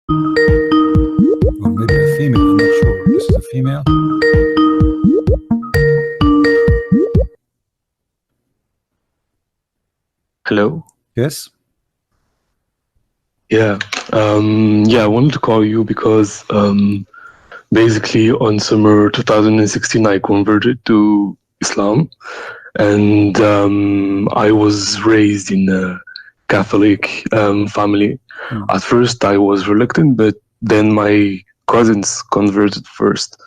Or maybe a female, I'm not sure. This is a female. Hello. Yes. Yeah. Yeah, I wanted to call you because basically on summer 2016 I converted to Islam, and I was raised in a Catholic family. At first I was reluctant, but then my cousins converted first,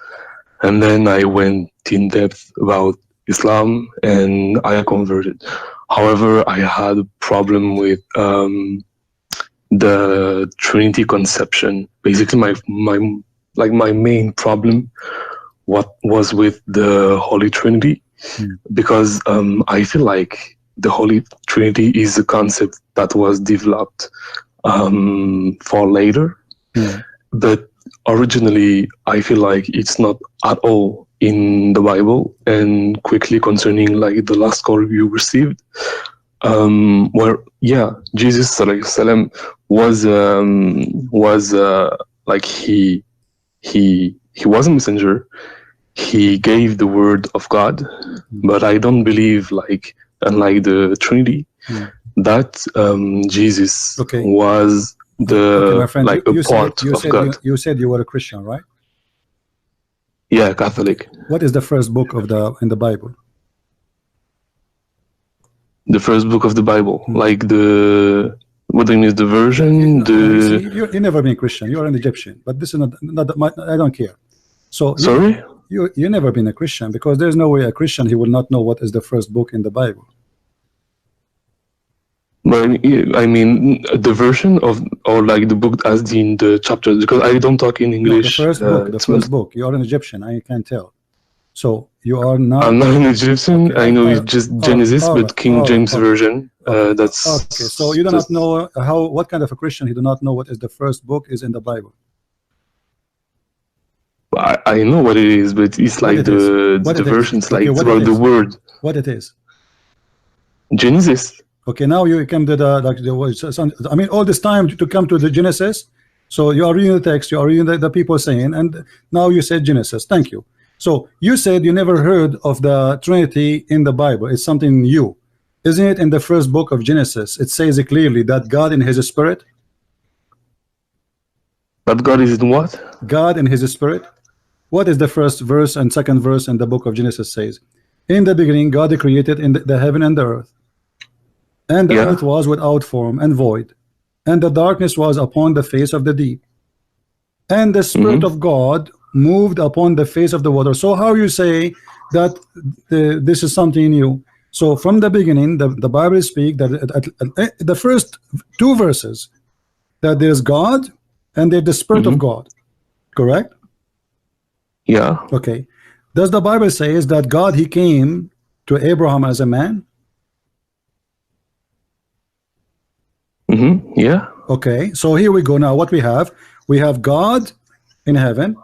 and then I went in depth about Islam and I converted. However, I had a problem with the Trinity conception. Basically, my main problem was with the Holy Trinity, because I feel like the Holy Trinity is a concept that was developed for later, but originally I feel like it's not at all in the Bible. And quickly concerning like the last call you received, where Jesus salam was like he was a messenger. He gave the word of God, but I don't believe, like unlike the Trinity, that Jesus was the like a part of God. You said you were a Christian, right? Yeah, Catholic. What is the first book of in the Bible? The first book of the Bible, like the, what do you mean, the version? You never been Christian. You are an Egyptian, but this is not I don't care. So sorry, you never been a Christian, because there's no way a Christian, he will not know what is the first book in the Bible. But I mean the version of, or like the book as in the chapters, because I don't talk in English. No, the first book. You are an Egyptian. I can't tell. So you are not. I'm not an Egyptian. Okay, I know it's just Genesis, but King James version. That's okay. So you do not know what kind of a Christian, he do not know what is the first book is in the Bible. I know what it is, but it's like the versions, like it's about the word. What it is? Genesis. Okay, now you come to I mean, all this time to come to the Genesis. So you are reading the text, you are reading the people saying, and now you said Genesis. Thank you. So you said you never heard of the Trinity in the Bible. It's something new, isn't it? In the first book of Genesis, it says it clearly that God in His Spirit. But God is in what? God in His Spirit. What is the first verse and second verse in the book of Genesis says? In the beginning, God created in the heaven and the earth. And the earth was without form and void, and the darkness was upon the face of the deep, and the Spirit of God moved upon the face of the water. So how you say that this is something new? So from the beginning, the Bible speaks that the first two verses, that there's God and there's the Spirit of God, correct? Yeah. Okay. Does the Bible say is that God, He came to Abraham as a man? Yeah. Okay, so here we go. Now what we have God in heaven,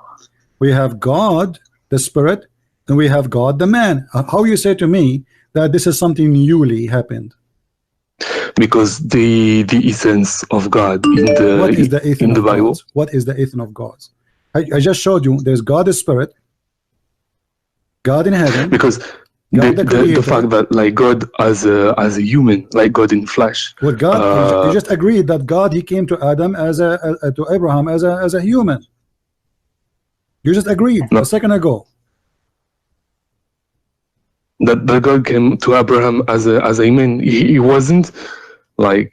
we have God the Spirit, and we have God the man. How you say to me that this is something newly happened? Because the essence of God in the Bible. What is the essence of God? I just showed you there's God the Spirit, God in heaven. Because the fact that like God as a human, like God in flesh. Well, God, you just agreed that God, He came to Adam to Abraham as a human. You just agreed a second ago. That God came to Abraham as a man. He wasn't like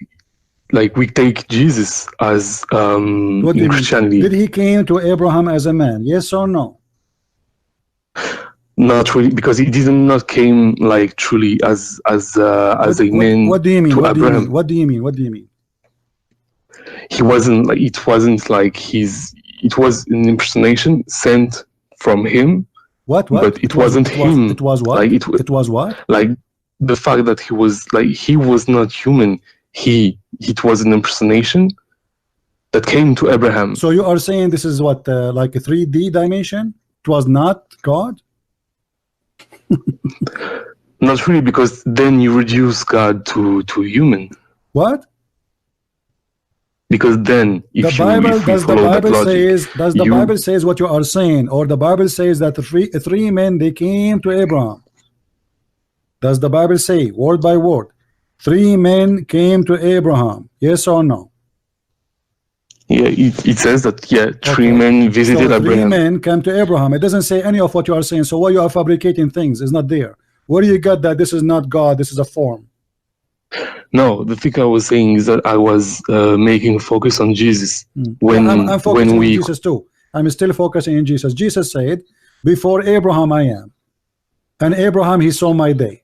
we take Jesus as in Christianity. Did He came to Abraham as a man? Yes or no? Not really, because he did not came like truly as a man. What do you mean? To Abraham. What do you mean? What do you mean? He wasn't like, it wasn't like it was an impersonation sent from him. What? But it wasn't him. It was what? Like it was what? Like the fact that he was not human. It was an impersonation that came to Abraham. So you are saying this is what like a 3D dimension? It was not God? Not really, because then you reduce God to human. What? Because then, if the Bible does the Bible logic, Bible says what you are saying, or the Bible says that three men they came to Abraham? Does the Bible say word by word 3 men came to Abraham? Yes or no? Yeah, it says that, yeah, 3 men visited so Abraham. 3 men came to Abraham. It doesn't say any of what you are saying. So why you are fabricating things? It's not there. Where do you get that this is not God, this is a form? No, the thing I was saying is that I was making focus on Jesus. When I'm focusing on Jesus too. I'm still focusing on Jesus. Jesus said, before Abraham I am, and Abraham he saw my day.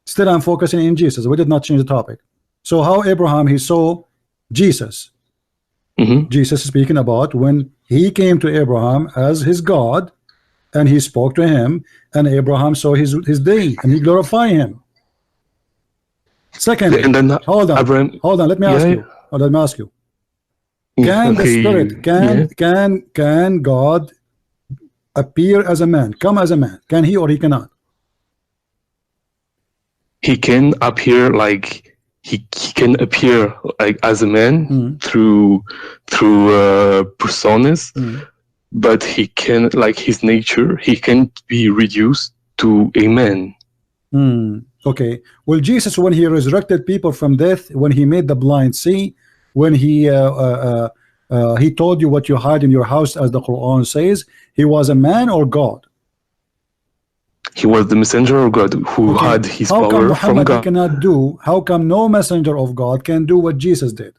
Still I'm focusing in Jesus. We did not change the topic. So how Abraham he saw Jesus? Jesus is speaking about when he came to Abraham as his God, and he spoke to him, and Abraham saw his day, and he glorified him. Secondly, and then hold on, Abraham, hold on. Let me ask you. Oh, let me ask you. Can the Spirit can God appear as a man, come as a man? Can he or he cannot? He can appear like he can appear like as a man through personas, but he can, like his nature, he can be reduced to a man. Okay. Well, Jesus, when he resurrected people from death, when he made the blind see, when he told you what you hide in your house, as the Quran says, he was a man or God? He was the messenger of God who had his power from God. Cannot do? How come no messenger of God can do what Jesus did?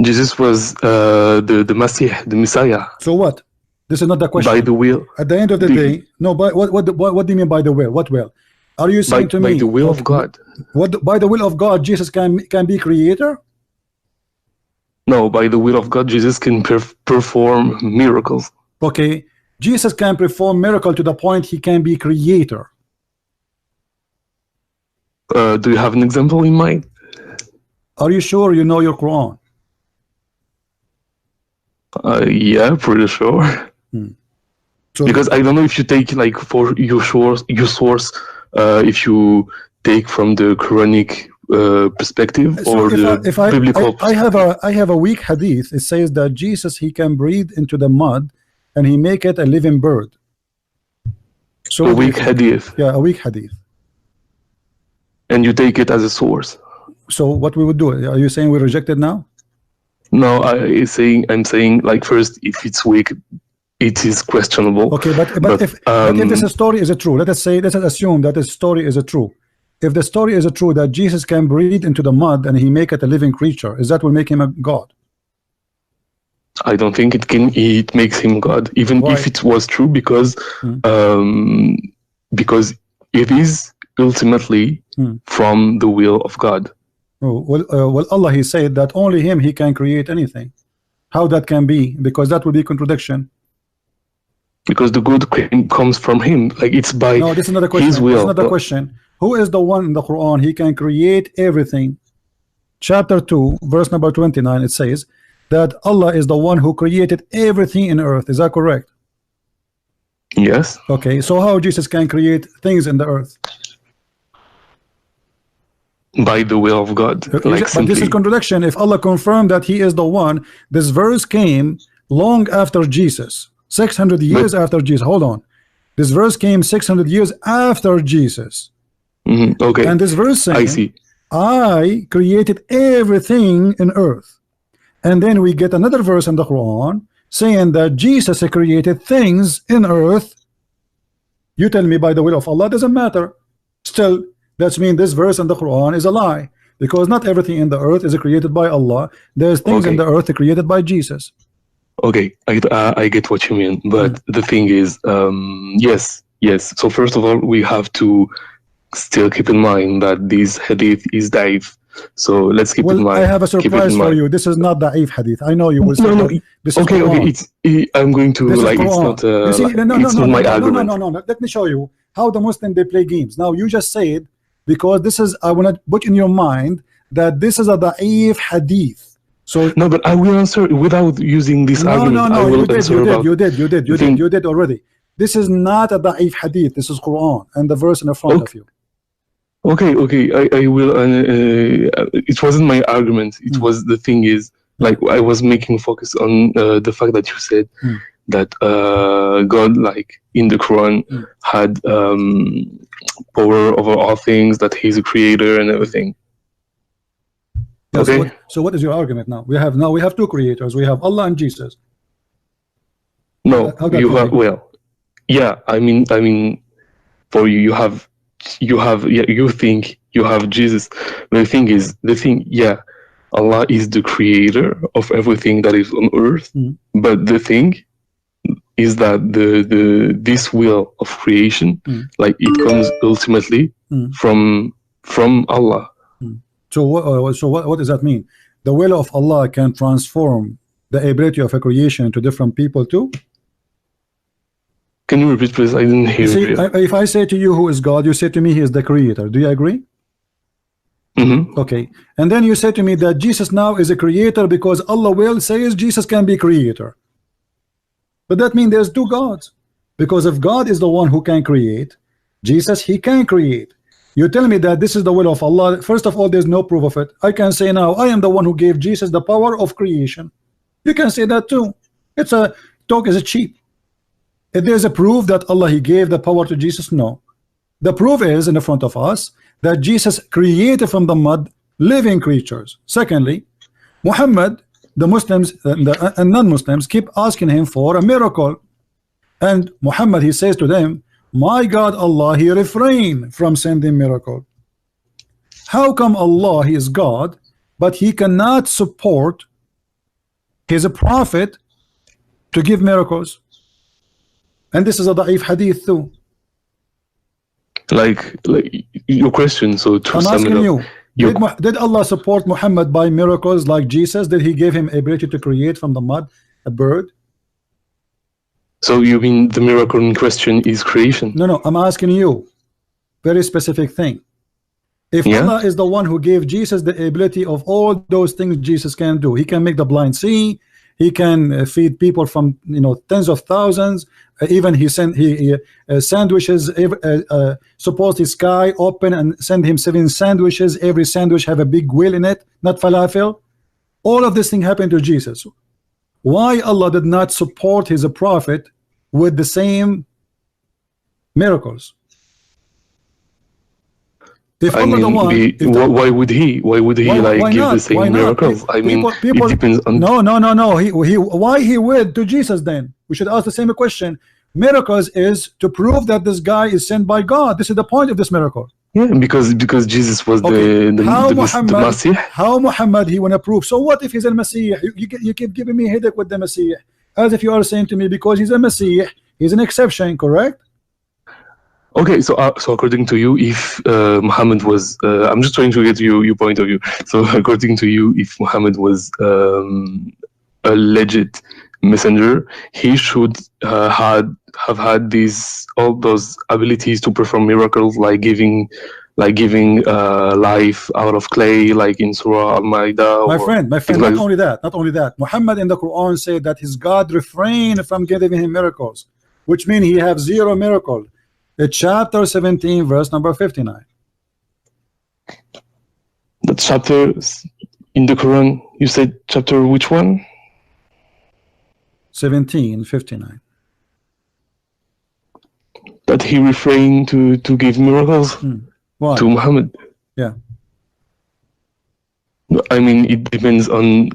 Jesus was the Messiah. So what? This is not the question. By the will. At the end of the day, no. But what do you mean by the will? What will? Are you saying to me by the will of God? What by the will of God Jesus can be creator? No, by the will of God Jesus can perform miracles. Okay, Jesus can perform miracle to the point he can be creator. Do you have an example in mind? Are you sure you know your Quran? Yeah, pretty sure. So, because I don't know if you take like for your source, if you take from the Quranic perspective or the biblical. I have a weak hadith. It says that Jesus he can breathe into the mud and he make it a living bird. So a weak hadith. Yeah, a weak hadith. And you take it as a source. So what we would do? Are you saying we reject it now? No, I'm saying like first, if it's weak, it is questionable. Okay, but if this story is true, let us assume that this story is true. If the story is true that Jesus can breathe into the mud and he make it a living creature, is that will make him a God? I don't think it can. It makes him God, even Why? if it was true, because it is ultimately from the will of God. Oh, well, Allah he said that only him he can create anything. How that can be? Because that would be contradiction. Because the good comes from him, like it's by no, this is not a question. His will. This is not a question. Who is the one in the Quran he can create everything? Chapter 2, verse number 29, it says that Allah is the one who created everything in earth. Is that correct? Yes. Okay, so how Jesus can create things in the earth? By the will of God. Like but this is contradiction. If Allah confirmed that he is the one, this verse came long after Jesus, 600 years after Jesus. Hold on, this verse came 600 years after Jesus. Okay, and this verse saying, I see, I created everything in earth. And then we get another verse in the Quran saying that Jesus created things in earth. You tell me by the will of Allah, doesn't matter. Still, that means this verse in the Quran is a lie, because not everything in the earth is created by Allah. There's things in the earth created by Jesus. Okay, I get what you mean, but the thing is, yes. So first of all, we have to still keep in mind that this hadith is da'if. So let's keep in mind. I have a surprise for you. This is not da'if hadith. I know you will say no. This is okay. I'm going to this like it's not. No. Let me show you how the Muslim they play games. Now you just said, because this is, I want to put in your mind that this is a da'if hadith. So no, but I will answer without using this argument. No. You did already. This is not a da'if hadith. This is Quran and the verse in the front of you. Okay, I will. It wasn't my argument. It was the thing is, like, I was making focus on the fact that you said that God, like in the Quran, had power over all things, that He's a creator and everything. Yeah, okay. So what is your argument now? We have two creators. We have Allah and Jesus. No, you have, well, yeah. I mean, for you, you have, yeah, you think you have Jesus. The thing, yeah, Allah is the creator of everything that is on earth. But the thing is that this will of creation, like, it comes ultimately from Allah. So what does that mean? The will of Allah can transform the ability of a creation into different people too? Can you repeat, please? I didn't hear you. If I say to you who is God, you say to me he is the creator. Do you agree? Okay. And then you say to me that Jesus now is a creator because Allah will says Jesus can be creator. But that means there's two gods. Because if God is the one who can create, Jesus, he can create. You tell me that this is the will of Allah. First of all, there's no proof of it. I can say now, I am the one who gave Jesus the power of creation. You can say that too. It's a talk is cheap. If there's a proof that Allah he gave the power to Jesus, no. The proof is in the front of us that Jesus created from the mud living creatures. Secondly, Muhammad, the Muslims and non-Muslims keep asking him for a miracle, and Muhammad he says to them, my God Allah he refrained from sending miracle. How come Allah he is God but he cannot support his prophet to give miracles? And this is a da'if hadith too. Like your question, so to I'm asking you, did Allah support Muhammad by miracles like Jesus? Did he give him ability to create from the mud a bird? So you mean the miracle in question is creation? No, I'm asking you very specific thing. If Allah is the one who gave Jesus the ability of all those things Jesus can do, he can make the blind see, he can feed people from tens of thousands, even he sandwiches, suppose the sky open and send him 7 sandwiches, every sandwich have a big wheel in it, not falafel. All of this thing happened to Jesus. Why Allah did not support his prophet with the same miracles? If I mean, why would he like give the same miracles? I mean, it depends on. No. Why he would to Jesus then? We should ask the same question. Miracles is to prove that this guy is sent by God. This is the point of this miracle. Yeah, because Jesus was the Messiah. How Muhammad he wanna prove? So what if he's a Messiah? You keep giving me headache with the Messiah, as if you are saying to me because he's a Messiah, he's an exception, correct? Okay, so according to you, if Muhammad was, I'm just trying to get your point of view. So according to you, if Muhammad was a legit messenger, he should have had all those abilities to perform miracles, like giving life out of clay, like in Surah Al-Ma'idah. My friend, not only that. Muhammad in the Quran said that his God refrained from giving him miracles, which means he have 0 miracle. Chapter 17, verse number 59. The chapter in the Quran, you said chapter which one? 17:59. That he refrained to give miracles to Muhammad. Yeah. I mean, it depends on.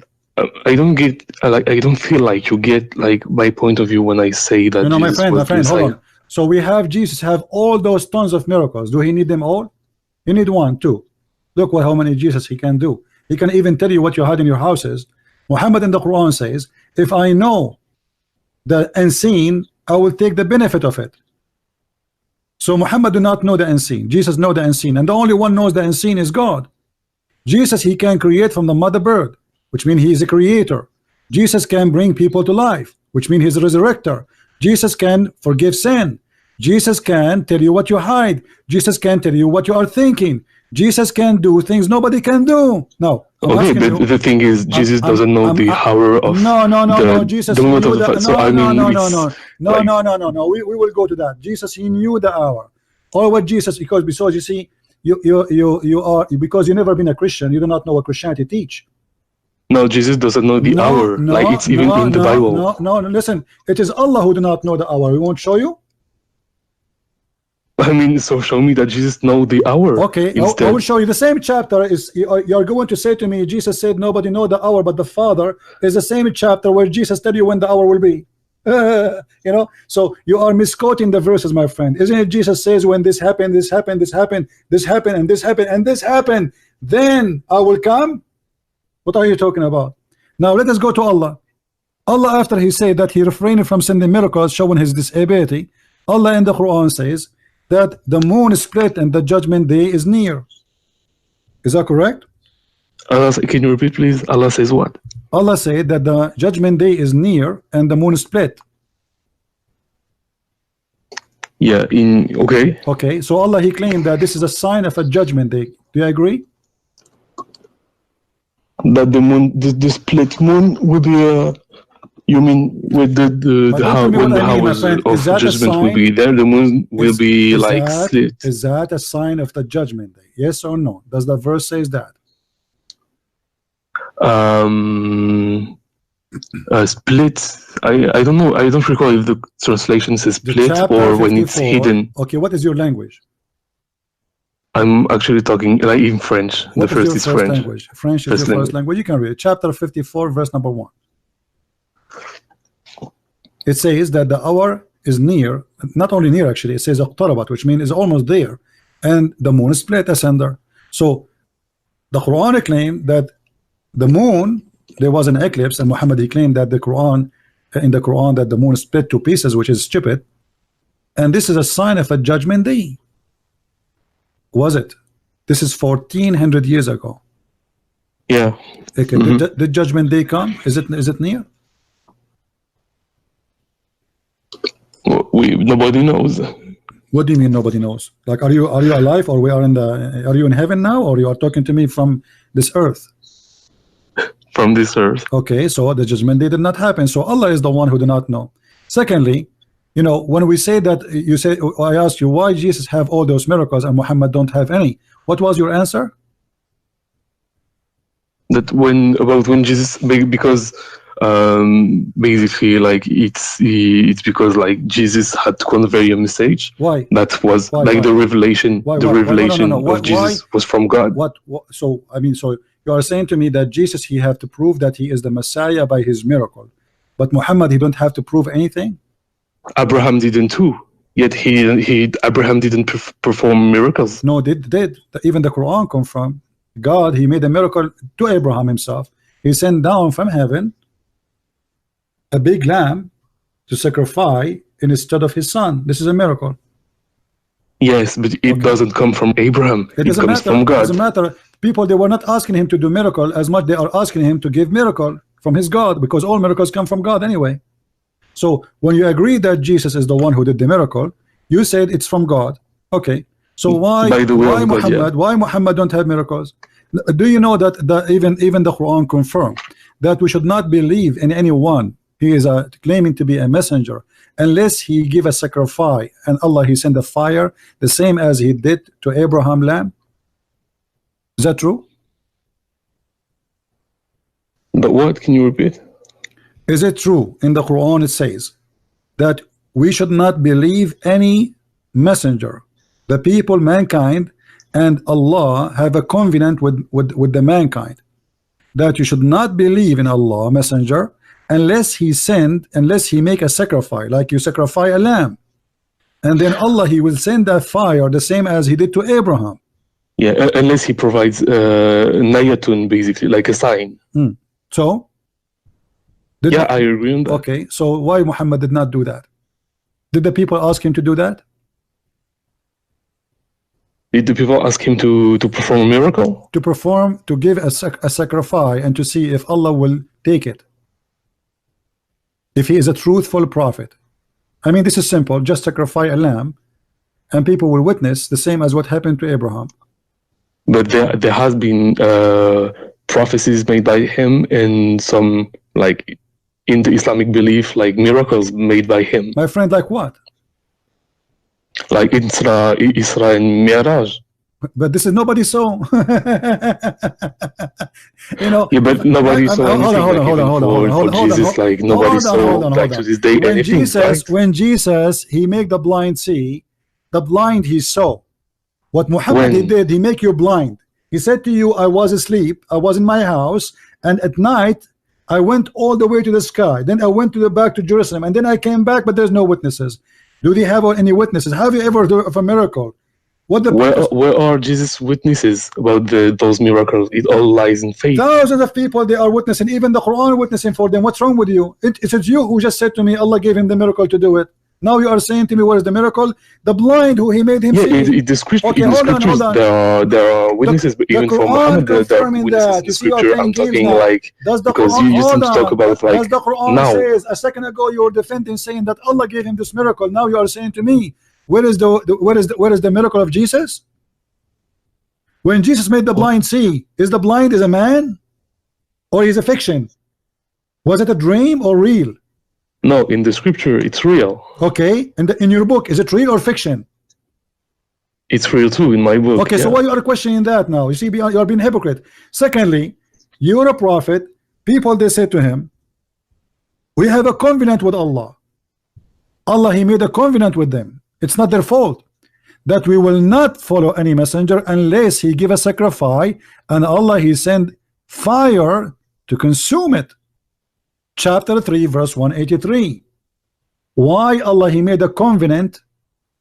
I don't get I don't feel like you get like my point of view when I say that. My friend, hold on. So we have Jesus have all those tons of miracles. Do he need them all? You need 1, 2. Look how many Jesus he can do. He can even tell you what you had in your houses. Muhammad in the Quran says, if I know the unseen, I will take the benefit of it. So Muhammad do not know the unseen. Jesus know the unseen, and the only one knows the unseen is God. Jesus he can create from the mother bird, which means he is a creator. Jesus can bring people to life, which means he's a resurrector. Jesus can forgive sin. Jesus can tell you what you hide. Jesus can tell you what you are thinking. Jesus can do things nobody can do. No. Okay, but the thing is, Jesus doesn't know the hour of. No. Jesus knew that. No. We will go to that. Jesus he knew the hour. All what Jesus, because you see, you are, because you've never been a Christian, you do not know what Christianity teach. No, Jesus doesn't know the hour. Like it's even in the Bible. No, listen. It is Allah who do not know the hour. We won't show you. I mean, so show me that Jesus know the hour. Okay, I will show you. The same chapter is, you're going to say to me, Jesus said nobody know the hour but the Father, is the same chapter where Jesus tell you when the hour will be. You know, so you are misquoting the verses, my friend. Isn't it Jesus says when this happened, this happened, this happened, this happened, and this happened, and this happened, then I will come? What are you talking about? Now let us go to Allah. Allah, after he said that he refrained from sending miracles showing his disability, Allah in the Quran says that the moon is split and the judgment day is near. Is that correct? Allah, can you repeat please? Allah says what? Allah said that the judgment day is near and the moon is split. Yeah, okay, so Allah, he claimed that this is a sign of a judgment day. Do you agree? That the moon, the split moon will be you mean with the how, when the hours of judgment will be there, the moon will be like split. Is that a sign of the judgment day? Yes or no? Does the verse says that? Split. I don't know. I don't recall if the translation says split or when it's hidden. Okay, what is your language? I'm actually talking like in French. The first is French. Language? French is your first language. You can read it. Chapter 54, verse number 1. It says that the hour is near, not only near actually, it says اقتربت, which means is almost there, and the moon is split asunder. So the Quran claimed that the moon, there was an eclipse, and Muhammad he claimed that the Quran, in the Quran, that the moon is split to pieces, which is stupid, and this is a sign of a judgment day. Was it? This is 1400 years ago. Yeah. Okay. Did judgment day come? Is it near? Nobody knows. What do you mean nobody knows? Like, are you alive, or are you in heaven now, or you are talking to me from this earth? From this earth. Okay, so the judgment day did not happen. So Allah is the one who do not know. Secondly, you know, when we say that, you say, I asked you why Jesus have all those miracles and Muhammad don't have any. What was your answer? That when Jesus, because basically like it's because like Jesus had to convey a message. Why? That was like the revelation. The revelation of Jesus was from God. What? So I mean, so you are saying to me that Jesus, he have to prove that he is the Messiah by his miracle, but Muhammad, he don't have to prove anything? Abraham didn't too. Yet Abraham didn't perform miracles. No, did even the Quran confirm God, he made a miracle to Abraham himself. He sent down from heaven a big lamb to sacrifice instead of his son. This is a miracle. Yes, but it doesn't come from Abraham. It comes from God. It doesn't matter. People, they were not asking him to do miracle as much they are asking him to give miracle from his God, because all miracles come from God anyway. So when you agree that Jesus is the one who did the miracle, you said it's from God. Okay. So why Muhammad don't have miracles? Do you know that even the Quran confirmed that we should not believe in anyone he is claiming to be a messenger unless he give a sacrifice, and Allah, he send a fire the same as he did to Abraham lamb? Is that true? But what? Can you repeat? Is it true in the Quran it says that we should not believe any messenger, the people, mankind, and Allah have a covenant with the mankind, that you should not believe in Allah messenger unless he make a sacrifice, like you sacrifice a lamb, and then Allah, he will send that fire the same as he did to Abraham. Yeah, unless he provides nayatun, basically like a sign. So I agree on that. Okay, so why Muhammad did not do that? Did the people ask him to do that? Did the people ask him to perform a miracle? To give a sacrifice and to see if Allah will take it, if he is a truthful prophet. I mean, this is simple. Just sacrifice a lamb and people will witness the same as what happened to Abraham. But there has been prophecies made by him, and some, like in the Islamic belief, like miracles made by him. My friend, like what? Like Isra and Mi'raj. But this is nobody saw. You know. Yeah, but nobody saw anything. Hold on. Jesus, like nobody saw like to this day anything. When Jesus he make the blind see, the blind he saw. What Muhammad he did, he make you blind. He said to you, I was asleep, I was in my house, and at night I went all the way to the sky. Then I went to the back to Jerusalem, and then I came back, but there's no witnesses. Do they have any witnesses? Have you ever heard of a miracle? Where are Jesus' witnesses about those miracles? It all lies in faith. Thousands of people they are witnessing, even the Quran witnessing for them. What's wrong with you? It's you who just said to me Allah gave him the miracle to do it. Now you are saying to me, what is the miracle? The blind who he made him see. The scriptures, there are witnesses, but even for Muhammad, there are witnesses in scripture. I'm talking like, because you used to talk about like, does the Quran now. Says, a second ago you were defending saying that Allah gave him this miracle. Now you are saying to me, where is the miracle of Jesus? When Jesus made the blind see, is the blind is a man? Or is a fiction? Was it a dream or real? No, in the scripture, it's real. Okay, and in your book, is it real or fiction? It's real too in my book. Okay, so why you are questioning that now? You see, you are being hypocrite. Secondly, you're a prophet. People, they say to him, we have a covenant with Allah. Allah, he made a covenant with them. It's not their fault that we will not follow any messenger unless he give a sacrifice, and Allah, he send fire to consume it. Chapter 3 verse 183. Why Allah he made a covenant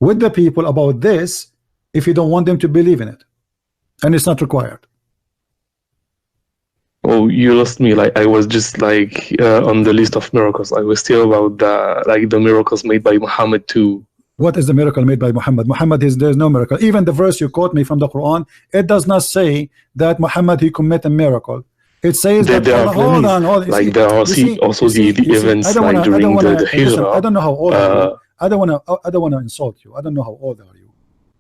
with the people about this if he don't want them to believe in it, and it's not required? Oh, you lost me. Like I was just like on the list of miracles. I was still about the miracles made by Muhammad too. What is the miracle made by Muhammad? Muhammad there's no miracle. Even the verse you quote me from the Quran, it does not say that Muhammad he commit a miracle. It says that there are hold on. Like there are also the events like during the Hijrah. I don't know how old are you. I don't want to insult you. I don't know how old are you.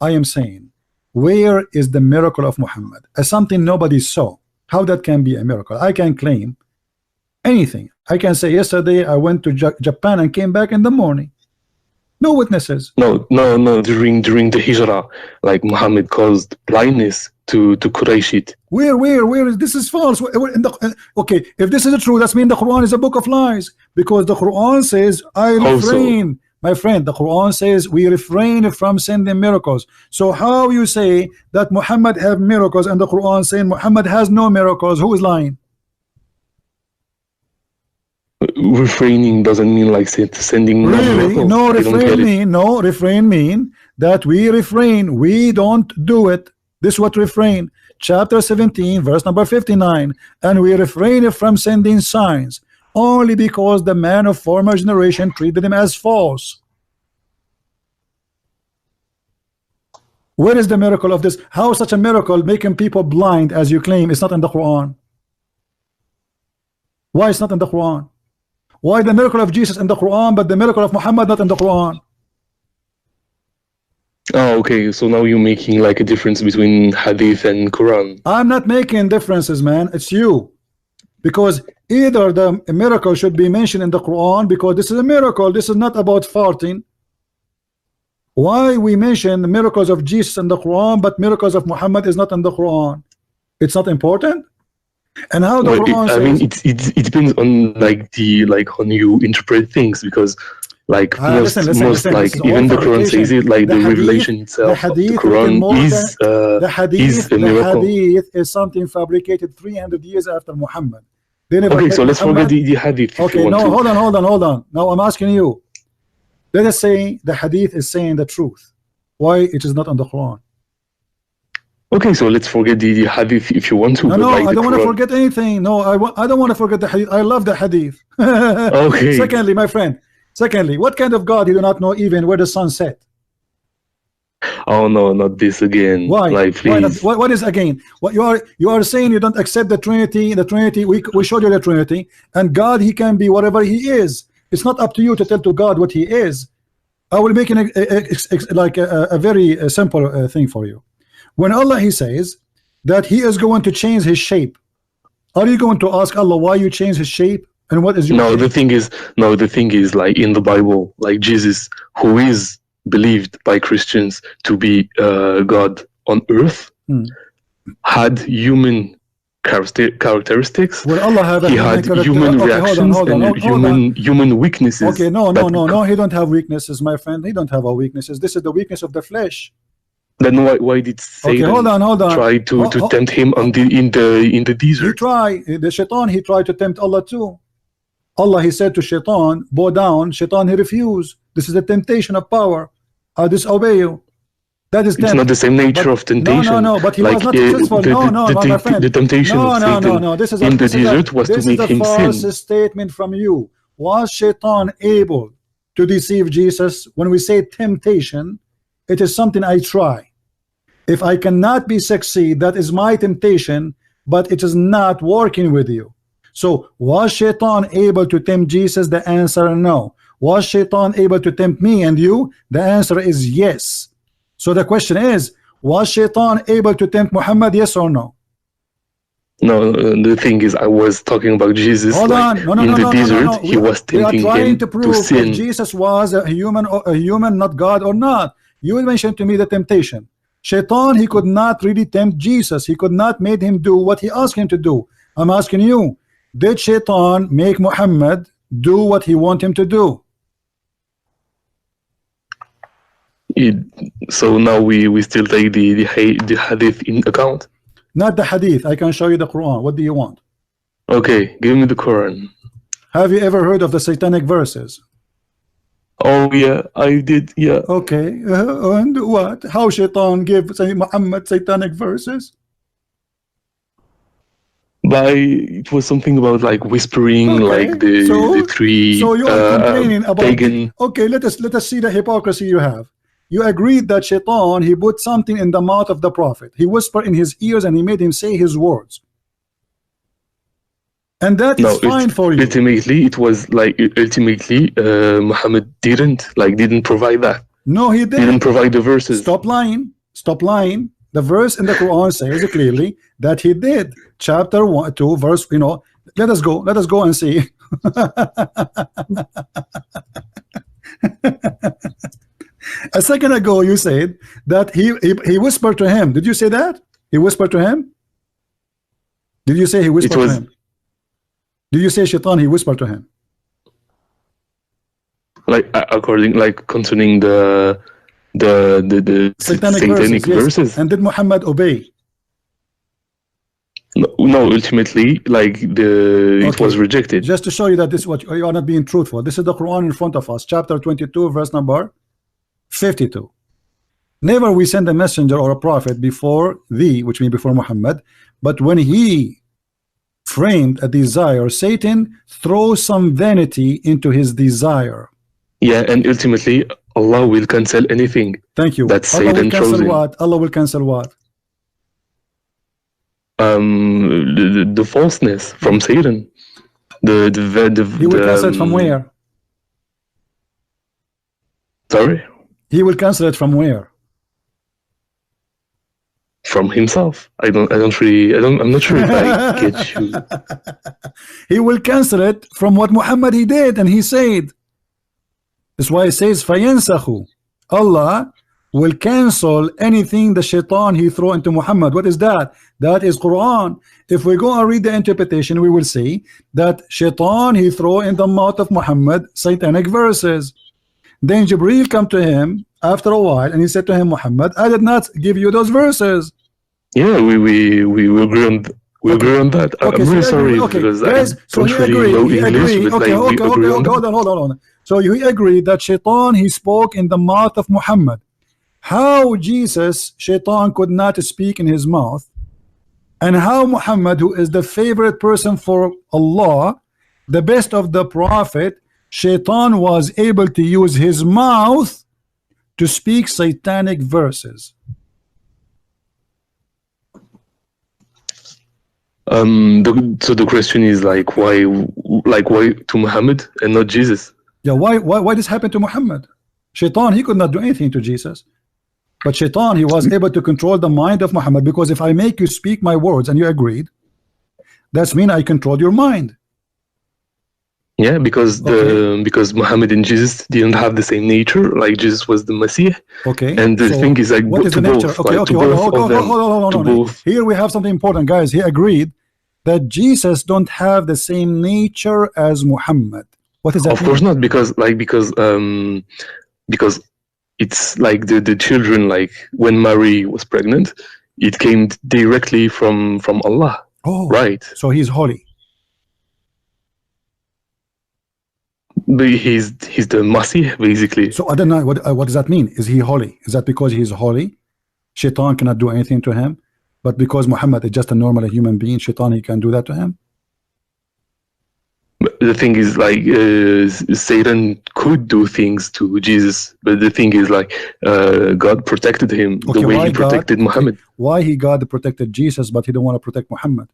I am saying, where is the miracle of Muhammad? As something nobody saw. How that can be a miracle? I can claim anything. I can say yesterday I went to Japan and came back in the morning. No witnesses. No. During the Hijrah, like Muhammad caused blindness to Quraysh. Where is this? Is false. Okay, if this is true, that means the Quran is a book of lies, because the Quran says I refrain. My friend, the Quran says we refrain from sending miracles. So how you say that Muhammad have miracles and the Quran saying Muhammad has no miracles? Who is lying? Refraining doesn't mean like sending really? No, refrain mean that we refrain, we don't do it. This is what refrain. Chapter 17 verse number 59. And we refrain from sending signs only because the man of former generation treated them as false. Where is the miracle of this? How such a miracle making people blind as you claim is not in the Quran? Why it's not in the Quran? Why the miracle of Jesus in the Quran but the miracle of Muhammad not in the Quran? Oh, okay. So now you're making like a difference between Hadith and Quran. I'm not making differences, man. It's you. Because either the miracle should be mentioned in the Quran, because this is a miracle. This is not about farting. Why we mention the miracles of Jesus in the Quran but miracles of Muhammad is not in the Quran? It's not important. And how the Quran says, I mean, it depends on like on you interpret things, because like most even the Quran says it, like the revelation itself of the Quran is a miracle. The hadith is something fabricated 300 years after Muhammad. Okay, so let's forget the hadith. Okay, no, hold on. Now I'm asking you. Let us say the hadith is saying the truth. Why it is not on the Quran? Okay, so let's forget the hadith if you want to. No, I don't want to forget anything. No, I don't want to forget the hadith. I love the hadith. Okay. Secondly, my friend. What kind of God you do not know even where the sun set? Oh no, not this again. Why? Like, please. Why not? What is again? What you are saying you don't accept the Trinity. The Trinity, we showed you the Trinity, and God he can be whatever he is. It's not up to you to tell to God what he is. I will make a very simple thing for you. When Allah he says that he is going to change his shape, are you going to ask Allah why you change his shape and what is your shape? The thing is like in the Bible, like Jesus, who is believed by Christians to be God on earth, had human characteristics. Will Allah have he had human reactions and human weaknesses. Okay, no. He don't have weaknesses, my friend. He don't have weaknesses. This is the weakness of the flesh. Then why did Satan hold on. try to tempt him in the desert? The shaitan, he tried to tempt Allah too. Allah, he said to shaitan, bow down. Shaitan, he refused. This is the temptation of power. I disobey you. That is it's not the same nature of temptation. No, but he was not successful. My friend. The temptation of Satan This is in the desert was to make him sin. This is a false statement from you. Was shaitan able to deceive Jesus? When we say temptation, it is something I try. If I cannot be succeed, that is my temptation, but it is not working with you. So was shaitan able to tempt Jesus? The answer no. Was shaitan able to tempt me and you? The answer is yes. So the question is, was shaitan able to tempt Muhammad? Yes or no? No, the thing is, I was talking about Jesus. Hold on. In the desert, he was tempting him to sin. If Jesus was a human, not God or not. You mentioned to me the temptation. Shaitan, he could not really tempt Jesus. He could not make him do what he asked him to do. I'm asking you, did shaitan make Muhammad do what he want him to do? So now we still take the hadith in account? Not the hadith. I can show you the Quran. What do you want? Okay, give me the Quran. Have you ever heard of the satanic verses? Oh yeah, I did. Yeah. Okay, and what? How shaitan gave Muhammad satanic verses? It was something about like whispering, like the three. So you are complaining about pagan. Okay, let us see the hypocrisy you have. You agreed that shaitan, he put something in the mouth of the prophet. He whispered in his ears and he made him say his words. And that is fine for you. Ultimately, it was like Muhammad didn't provide that. No, he didn't. Didn't provide the verses. Stop lying. Stop lying. The verse in the Quran says clearly that he did. Chapter 1, 2, verse. Let us go. Let us go and see. A second ago, you said that he whispered to him. Did you say that? He whispered to him? Did you say he whispered to him? Did you say shaitan, he whispered to him? Like concerning the satanic verses. Yes. And did Muhammad obey? No, ultimately, it was rejected. Just to show you that this is what you are not being truthful. This is the Quran in front of us, chapter 22, verse number 52. Never we send a messenger or a prophet before thee, which means before Muhammad, but when he framed a desire, Satan throws some vanity into his desire. Yeah, and ultimately Allah will cancel anything. Thank you. That Satan throws in. What? Allah will cancel what? The falseness from Satan. He will cancel it from where? Sorry? He will cancel it from where? From himself. I'm not sure if I get you. He will cancel it from what Muhammad he did, and he said. That's why it says فَيَنْسَخُ. Allah will cancel anything the shaitan he throw into Muhammad. What is that? That is Quran. If we go and read the interpretation, we will see that shaitan he throw in the mouth of Muhammad satanic verses. Then Jibreel come to him after a while and he said to him, Muhammad, I did not give you those verses. Yeah, we agree on that. Okay, I'm really sorry because I don't really know English, but hold on. So you agree that shaitan he spoke in the mouth of Muhammad. How Jesus, shaitan could not speak in his mouth, and how Muhammad, who is the favorite person for Allah, the best of the prophet, shaitan was able to use his mouth to speak satanic verses. So the question is why to Muhammad and not Jesus? Yeah, why this happened to Muhammad? Shaitan, he could not do anything to Jesus, but shaitan, he was able to control the mind of Muhammad, because if I make you speak my words and you agreed, that's mean I control your mind. Yeah, because because Muhammad and Jesus didn't have the same nature. Like Jesus was the Messiah. Okay. And the thing is like what is the nature? Okay, okay, hold on. Here we have something important, guys. He agreed that Jesus don't have the same nature as Muhammad. What is that? Of course not, because it's like the children, like when Mary was pregnant, it came directly from Allah. Oh, right. So he's holy. But he's the Masih, basically. So I don't know what does that mean. Is he holy? Is that because he's holy? Shaitan cannot do anything to him, but because Muhammad is just a normal human being, Shaitan, he can do that to him. But the thing is, like, Satan could do things to Jesus, but the thing is, like, God protected him the way he protected Muhammad. Why God protected Jesus, but he don't want to protect Muhammad?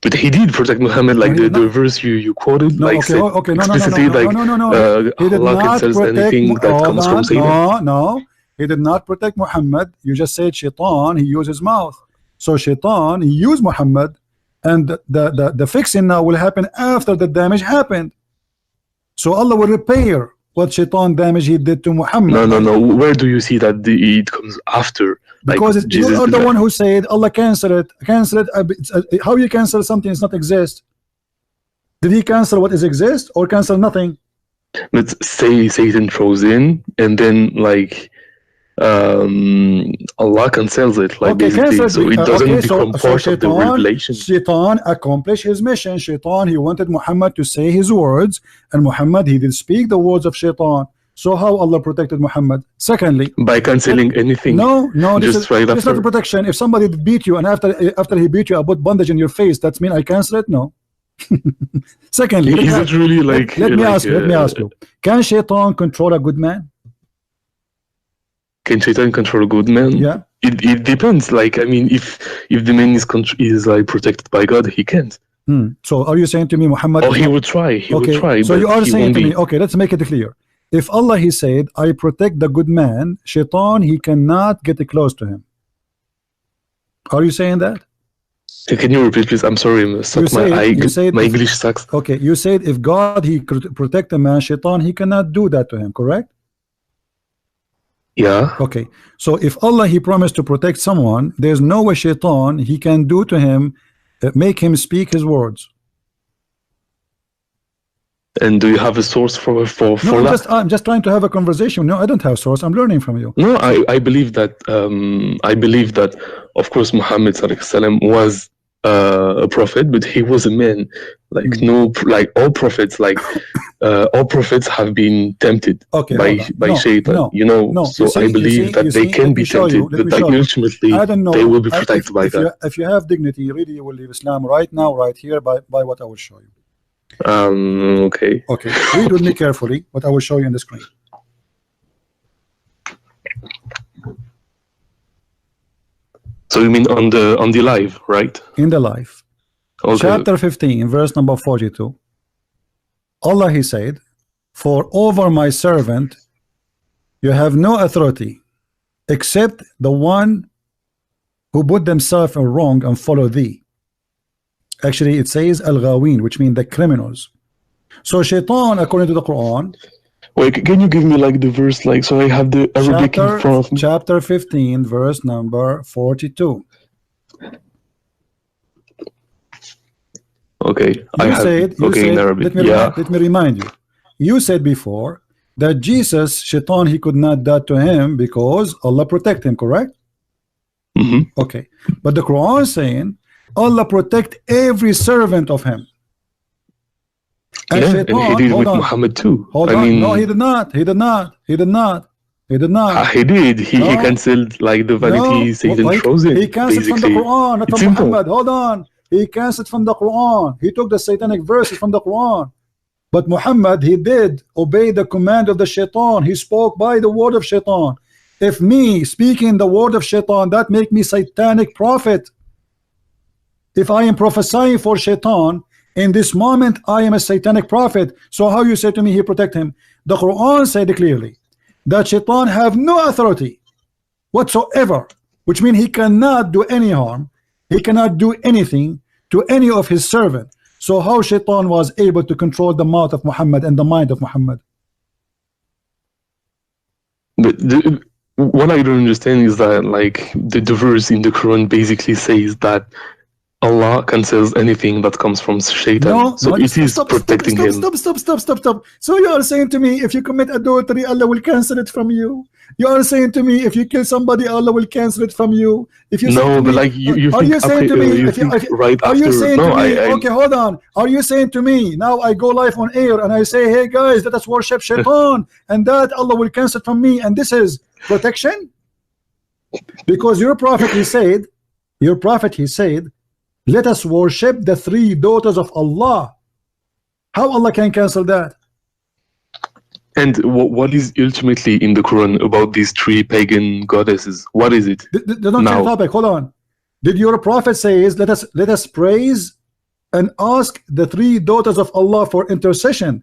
But he did protect Muhammad, like the verse you quoted, like explicitly, like he did Allah not cancels anything that comes from Satan. No, he did not protect Muhammad. You just said Shaitan, he used his mouth. So Shaitan, he used Muhammad, and the fixing now will happen after the damage happened. So Allah will repair what Shaitan damage he did to Muhammad. No. Where do you see that it comes after? Because like, you are the one who said Allah cancel it. How you cancel something does not exist? Did he cancel what is exist or cancel nothing? Let's say Satan throws in, and then like Allah cancels it, like basically, so it doesn't become part of the revelation. Shaitan accomplished his mission. Shaitan, he wanted Muhammad to say his words, and Muhammad, he did speak the words of Shaitan. So how Allah protected Muhammad? Secondly, by canceling anything. No, this is not protection. If somebody beat you and after he beat you, I put bandage in your face, that's mean I cancel it? No. Secondly, is it really like? Let me ask you. Can Shaitan control a good man? Can Shaitan control a good man? Yeah. It depends. Like, I mean, if the man is like protected by God, he can't. So are you saying to me, Muhammad? Oh, he would try. He would try. So you are saying to me, okay, let's make it clear. If Allah, he said, I protect the good man, Shaitan, he cannot get close to him. Are you saying that? Can you repeat, please? I'm sorry, my English sucks. Okay, you said if God, he could protect a man, Shaitan, he cannot do that to him, correct? Yeah. Okay, so if Allah, he promised to protect someone, there's no way Shaitan, he can do to him, make him speak his words. And do you have a source for that? I'm just trying to have a conversation. No, I don't have a source. I'm learning from you. No, I believe that of course Muhammad was a prophet, but he was a man. Like all prophets, all prophets have been tempted by Shaitan. I believe that they can be tempted, but ultimately they will be protected by God. If you have dignity, really, you will leave Islam right now, right here, by what I will show you. Okay. Read with me carefully what I will show you on the screen. So you mean on the live, right? In the live. Okay. Chapter 15, verse number 42. Allah, he said, for over my servant you have no authority except the one who put themselves in wrong and follow thee. Actually, it says al-ghawin, which means the criminals. So Shaitan, according to the Quran. Wait, can you give me the verse, so I have the Arabic in front of me? Chapter 15, verse number 42. Okay, in Arabic. Let me remind you. You said before that Jesus, Shaitan, he could not do to him because Allah protect him, correct? Mm-hmm. Okay, but the Quran is saying Allah protect every servant of him. And Shaitan, and he did with Muhammad too. No, he did not. He did. He canceled the vanity Satan throws in. He canceled from the Quran, not from Muhammad. Hold on. He canceled from the Quran. He took the satanic verses from the Quran. But Muhammad, he did obey the command of the Shaitan. He spoke by the word of Shaitan. If me speaking the word of Shaitan, that make me satanic prophet. If I am prophesying for Shaitan, in this moment I am a satanic prophet. So how you say to me he protect him? The Quran said clearly that Shaitan have no authority whatsoever, which means he cannot do any harm. He cannot do anything to any of his servants. So how Shaitan was able to control the mouth of Muhammad and the mind of Muhammad? But what I don't understand is that, like, the verse in the Quran basically says that Allah cancels anything that comes from Shaitan. No, so it is protecting him. Stop. So you are saying to me, if you commit adultery, Allah will cancel it from you. You are saying to me, if you kill somebody, Allah will cancel it from you. If you no, but like you are think, you saying to me? Right are after? You saying no, to me? I, okay, hold on. Are you saying to me now? I go live on air and I say, hey guys, let us worship Shaitan, and that Allah will cancel it from me, and this is protection? Because your prophet he said, let us worship the 3 daughters of Allah. How Allah can cancel that? And what is ultimately in the Quran about these 3 pagan goddesses? What is it? They don't change topic. Hold on. Did your prophet say let us praise and ask the 3 daughters of Allah for intercession,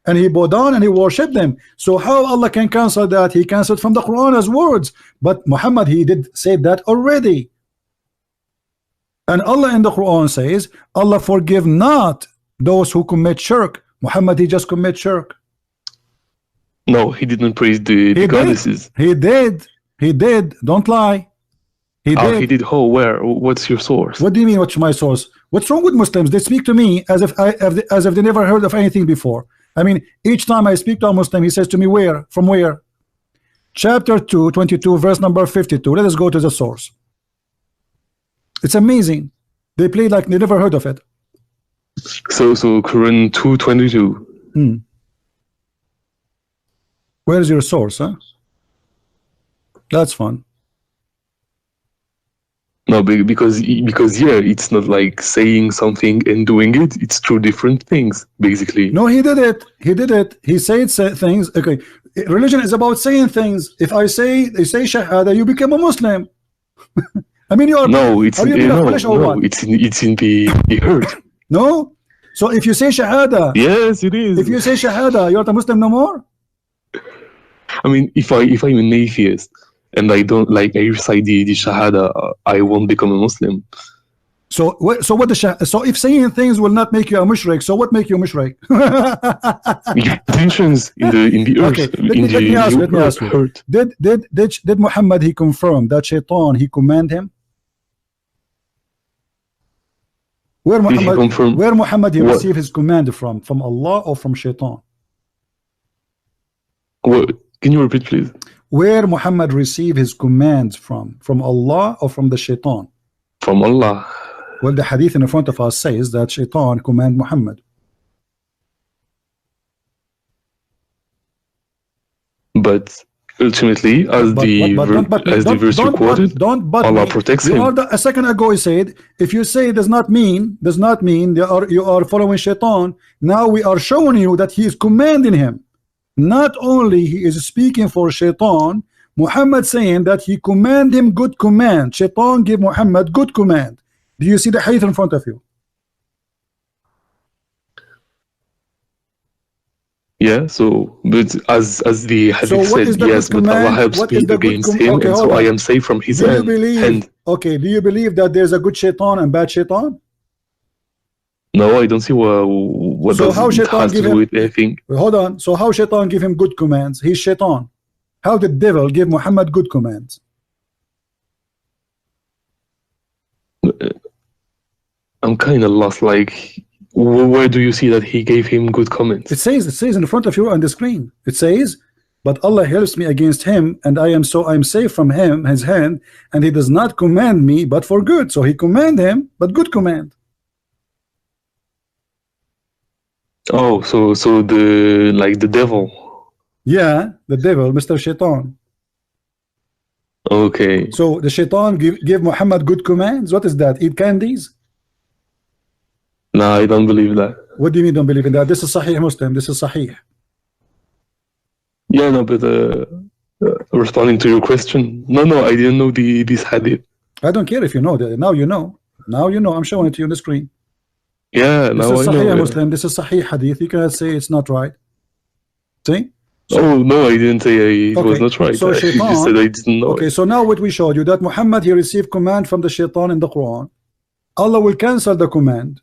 and he bowed down and he worshipped them? So how Allah can cancel that? He canceled from the Quran as words, but Muhammad he did say that already. And Allah in the Quran says, Allah forgive not those who commit shirk. Muhammad he just commit shirk. No, he didn't praise the goddesses. He did. Don't lie. He did. He did. Oh, where? What's your source? What do you mean? What's my source? What's wrong with Muslims? They speak to me as if they never heard of anything before. I mean, each time I speak to a Muslim, he says to me, where? From where? Chapter 2, 22, verse number 52. Let us go to the source. It's amazing. They play like they never heard of it. So Quran 2:22. Where's your source, huh? That's fun. No, because yeah, it's not like saying something and doing it. It's 2 different things, basically. No, he did it. He said things. Okay, religion is about saying things. If I say Shahada, you become a Muslim. I mean, you are. No, it's in the heart. No. So if you say Shahada, yes, it is. If you say Shahada, you're not a Muslim no more. I mean, if I'm an atheist and I don't I recite the Shahada, I won't become a Muslim. So if saying things will not make you a mushrik, so what make you a mushrik? Tensions in the earth. Okay, let me ask you. Did Muhammad he confirm that Shaitan he command him? Where Muhammad he received his command from Allah or from Shaitan? What? Can you repeat, please? Where Muhammad received his commands from Allah or from the Shaitan? From Allah. Well, the hadith in front of us says that Shaitan command Muhammad. But ultimately, as the verse you quoted, Allah protects him. A second ago he said, if you say does not mean you are following Shaitan. Now we are showing you that he is commanding him. Not only he is speaking for Shaitan, Muhammad saying that he command him good command. Shaitan give Muhammad good command. Do you see the hadith in front of you? Yeah, so but as the hadith said, yes, but Allah helps me against him, and so I am safe from his hand. Okay, do you believe that there's a good Shaitan and bad Shaitan? No, I don't see what so how Shaitan has to do with anything. Hold on. So how Shaitan give him good commands? He's Shaitan. How did the devil give Muhammad good commands? I'm kind of lost. Like, where do you see that he gave him good comments? It says in front of you on the screen. It says, but Allah helps me against him, and I'm safe from his hand, and he does not command me but for good. So he command him, but good command. Oh, so the devil. Yeah, the devil, Mr. Shaitan. Okay. So the Shaitan give Muhammad good commands. What is that? Eat candies? No, I don't believe that. What do you mean don't believe in that? This is Sahih Muslim. This is Sahih. Yeah, no, but responding to your question, no, I didn't know this hadith. I don't care if you know that. Now you know. Now you know. I'm showing it to you on the screen. Yeah, this is Sahih Muslim. This is Sahih hadith. You cannot say it's not right. See? So, no, I didn't say it was not right. So Shaitan, just said I didn't know. Okay, so now what we showed you that Muhammad he received command from the Shaitan in the Quran. Allah will cancel the command,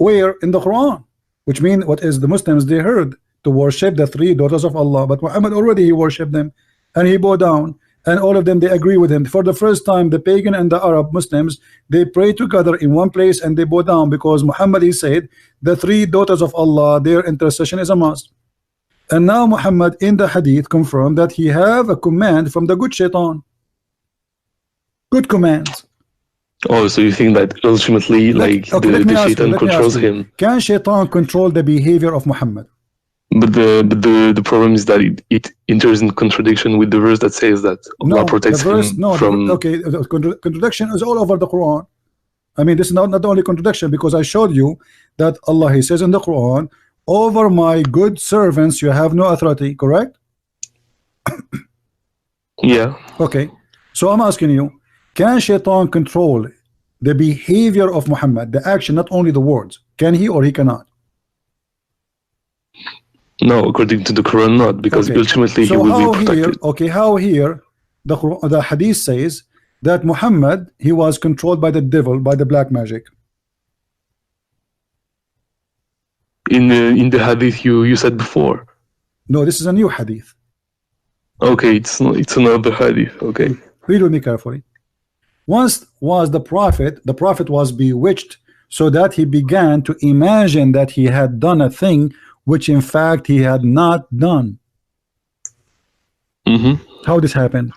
Where? In the Quran. Which means what is the Muslims, they heard to worship the 3 daughters of Allah, but Muhammad already he worshipped them and he bowed down, and all of them they agree with him. For the first time, the pagan and the Arab Muslims, they pray together in one place and they bow down, because Muhammad, he said the 3 daughters of Allah, their intercession is a must. And now Muhammad in the hadith confirmed that he have a command from the good shaitan. Good commands. Oh, so you think that ultimately, like, the shaitan controls him? Can shaitan control the behavior of Muhammad? But the problem is that it enters in contradiction with the verse that says that Allah protects him from. Okay, contradiction is all over the Quran. I mean, this is not only contradiction, because I showed you that Allah, he says in the Quran, over my good servants you have no authority, correct? Yeah. Okay, so I'm asking you, can shaitan control the behavior of Muhammad, the action, not only the words? Can he or he cannot? No, according to the Quran, not, because ultimately he will be protected. How here the hadith says that Muhammad, he was controlled by the devil, by the black magic? In the hadith you said before. No, this is a new hadith. Okay, it's another hadith. Okay. Read with me carefully. Once was the prophet was bewitched, so that he began to imagine that he had done a thing which in fact he had not done. How this happened?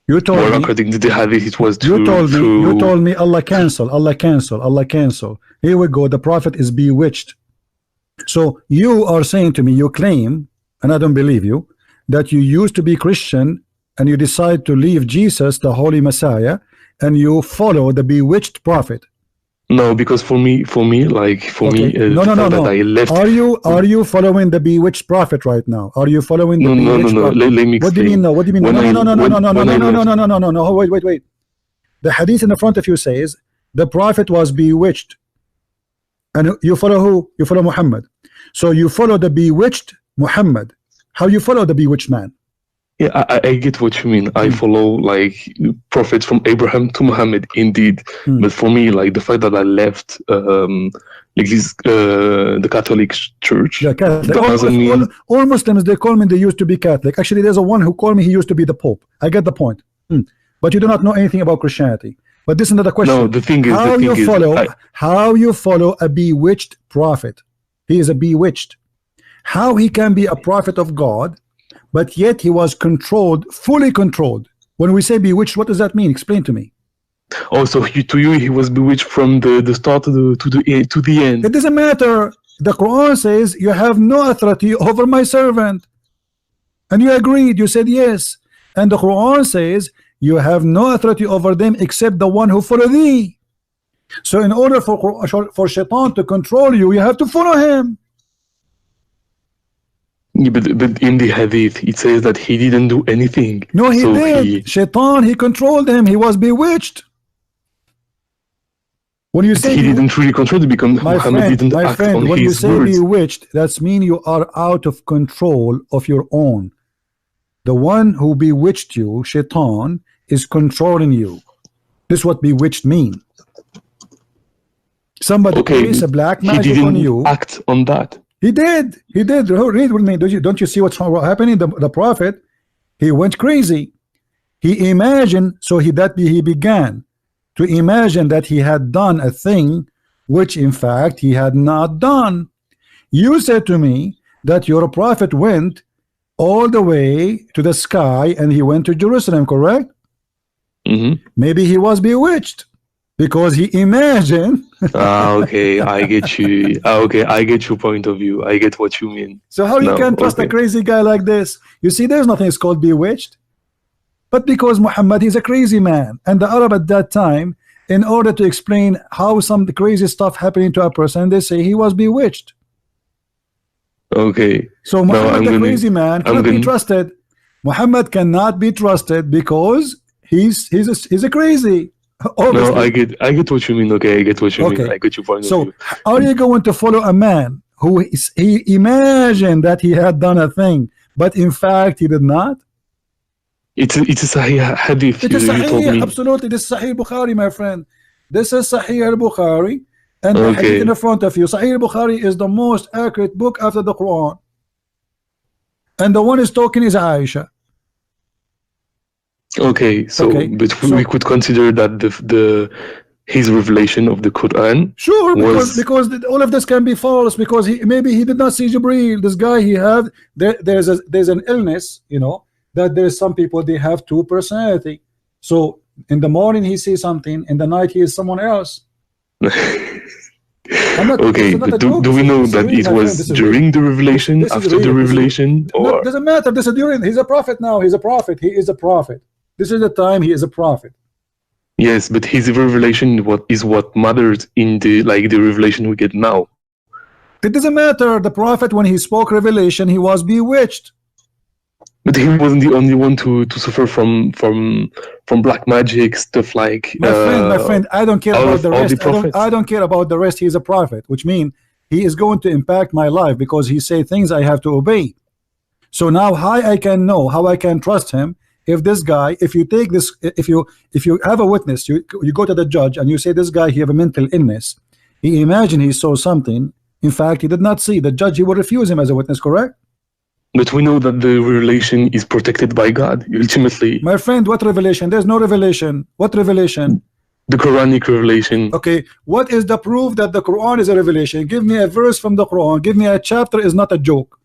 You told me. According to the hadith, it was you told me Allah cancel. Here we go. The prophet is bewitched. So you are saying to me, you claim, and I don't believe you, that you used to be Christian and you decide to leave Jesus, the Holy Messiah, and you follow the bewitched prophet. No, because for me, that I left. Are you following the bewitched prophet right now? Are you following the bewitched prophet? Let me explain. What do you mean? No. What do you mean? No. Wait. The hadith in the front of you says the prophet was bewitched, and you follow who? You follow Muhammad. So you follow the bewitched Muhammad. How you follow the bewitched man? Yeah, I get what you mean. I follow like prophets from Abraham to Muhammad, indeed. But for me, like the fact that I left, like this, the Catholic Church. Yeah, Catholic. All Muslims, they call me. They used to be Catholic. Actually, there's a one who called me. He used to be the Pope. I get the point. But you do not know anything about Christianity. But this is another question. No, the thing is, how you follow a bewitched prophet? He is a bewitched. How he can be a prophet of God? But yet he was controlled, fully controlled. When we say bewitched, what does that mean? Explain to me. Oh, so to you he was bewitched from the start to the end. It doesn't matter. The Quran says you have no authority over my servant, and you agreed. You said yes. And the Quran says you have no authority over them except the one who follow thee. So in order for Shaitan to control you, you have to follow him. Yeah, but in the hadith it says that he didn't do anything. No, he did. Shaitan, he controlled him. He was bewitched. When you say he didn't really control it, because Muhammad didn't act on when his you say words. Bewitched, that's mean you are out of control of your own. The one who bewitched you, Shaitan, is controlling you. This is what bewitched mean. Somebody plays a black magic on you. He didn't act on that. He did. Read with me. Don't you see what's happening? The prophet, he went crazy. He imagined, he began to imagine that he had done a thing which in fact he had not done. You said to me that your prophet went all the way to the sky and he went to Jerusalem, correct? Maybe he was bewitched because he imagined. Okay, I get you. Okay, I get your point of view. I get what you mean. So how you can trust a crazy guy like this? You see, there's nothing is called bewitched. But because Muhammad, he's a crazy man, and the Arab at that time, in order to explain how some crazy stuff happening to a person, they say he was bewitched. Okay. So Muhammad, the crazy man, cannot be trusted. Muhammad cannot be trusted because he's a crazy. Obviously. No, I get what you mean. Okay, I get what you mean. I get your point of view. So are you going to follow a man who he imagined that he had done a thing, but in fact he did not? It's a Sahih hadith. It is Sahih, absolutely. This is Sahih Bukhari, my friend. This is Sahih al-Bukhari, And the hadith in the front of you, Sahih Bukhari is the most accurate book after the Quran. And the one is talking is Aisha. Okay, so but we could consider that his revelation of the Quran. Sure, because all of this can be false, because maybe he did not see Jibreel. This guy there's an illness, you know, that there's some people they have two personality. So in the morning he sees something, in the night he is someone else. Okay, but do we know that it was during the revelation, after the revelation, or doesn't matter? This is during. He's a prophet now. He's a prophet. He is a prophet. This is the time he is a prophet. Yes, but his revelation is what matters in the revelation we get now. It doesn't matter. The prophet, when he spoke revelation, he was bewitched. But he wasn't the only one to suffer from black magic stuff like. My friend, I don't care about the rest. I don't care about the rest. He's a prophet, which means he is going to impact my life because he say things I have to obey. So now, how I can know, how I can trust him? If this guy, if you take this, if you have a witness, you go to the judge and you say this guy he have a mental illness. He imagine he saw something. In fact, he did not see. The judge, he will refuse him as a witness. Correct? But we know that the revelation is protected by God, ultimately. My friend, what revelation? There's no revelation. What revelation? The Quranic revelation. Okay, what is the proof that the Quran is a revelation? Give me a verse from the Quran. Give me a chapter is not a joke.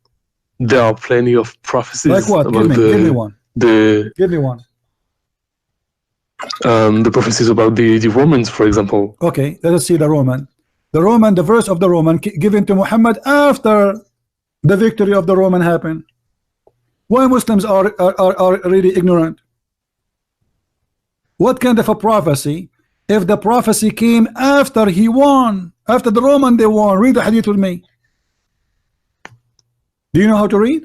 There are plenty of prophecies. Like what? Give me one. Give me one. The prophecies about the Romans, for example. Okay, let us see the Roman. The verse of the Roman given to Muhammad after the victory of the Roman happened. Why Muslims are really ignorant? What kind of a prophecy? If the prophecy came after he won, after the Roman they won. Read the hadith with me. Do you know how to read?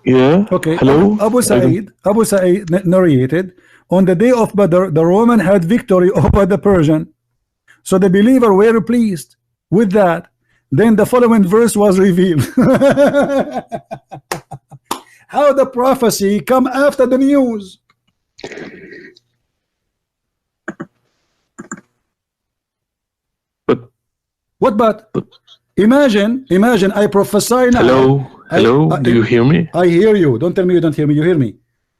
Yeah. Okay. Hello. Abu Sa'id narrated, on the day of Badr, the Roman had victory over the Persian. So the believer were pleased with that. Then the following verse was revealed. How the prophecy come after the news? But imagine I prophesy now. Hello, do you hear me? I hear you. Don't tell me you don't hear me. You hear me.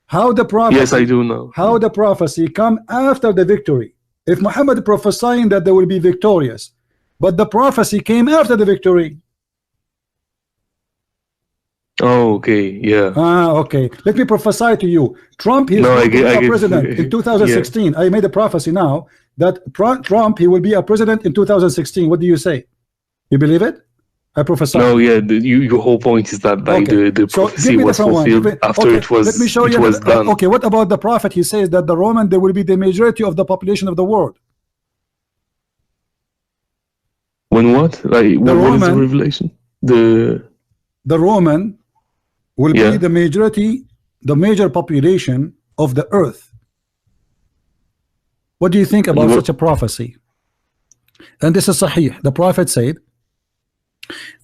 How the prophecy? Yes, I do know. How the prophecy come after the victory? If Muhammad prophesying that they will be victorious, but the prophecy came after the victory. Oh, okay, yeah. Okay. Let me prophesy to you. Trump is a president in 2016. Yeah. I made a prophecy now that Trump he will be a president in 2016. What do you say? You believe it? I prophesy. No, yeah. Your whole point is that the prophecy was fulfilled after it was. Let me show you. Done. Okay. What about the prophet? He says that the Roman they will be the majority of the population of the world. When what? Like what is the revelation? The Roman will be the majority, the major population of the earth. What do you think about such a prophecy? And this is Sahih. The Prophet said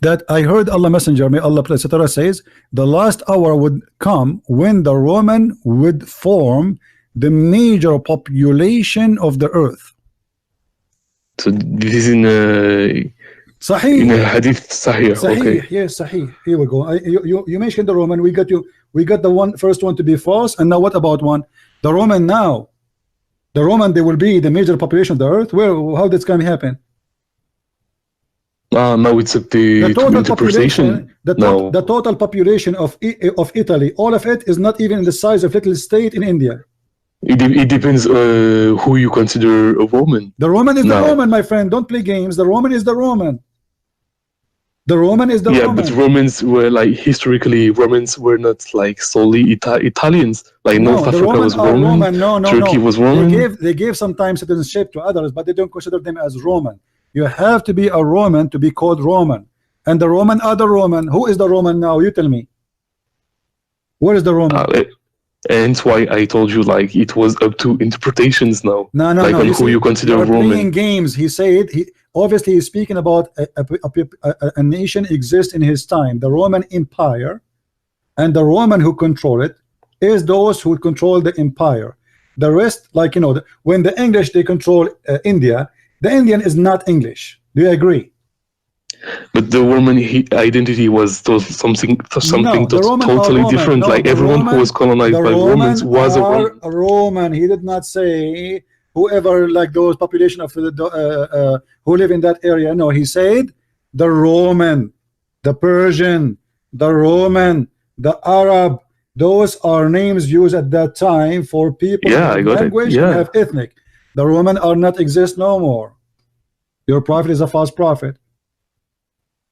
that I heard Allah Messenger, may Allah bless him, says the last hour would come when the Roman would form the major population of the earth. So this is in Sahih. In a hadith Sahih. Okay. Yes, Sahih. Here we go. You mentioned the Roman. We got the first one to be false. And now what about one? The Roman now. The Roman they will be the major population of the earth. How that's going to happen? Now it's up to total population. The total population of Italy, all of it is not even in the size of little state in India. It depends who you consider a Roman. The Roman is the Roman, my friend. Don't play games. The Roman is the Roman. The Roman is the Roman. Yeah, but Romans were historically Romans were not solely Italians. North Africa was Roman. Turkey was Roman. They gave sometimes citizenship to others, but they don't consider them as Roman. You have to be a Roman to be called Roman. And the Roman are the Roman. Who is the Roman now? You tell me. Where is the Roman? And that's why I told you it was up to interpretations now. No. On who you consider Roman. Playing games. He said obviously he's speaking about a nation exists in his time, the Roman Empire, and the Roman who control it is those who control the empire. The rest, when the English they control India, The Indian is not English. Do you agree? But the Roman identity was something totally different. No, like everyone who was colonized by Romans was a Roman. He did not say whoever, like those population of who live in that area. No, he said the Roman, the Persian, the Roman, the Arab. Those are names used at that time for people who have language and have ethnic. The Roman are not exist no more. Your prophet is a false prophet.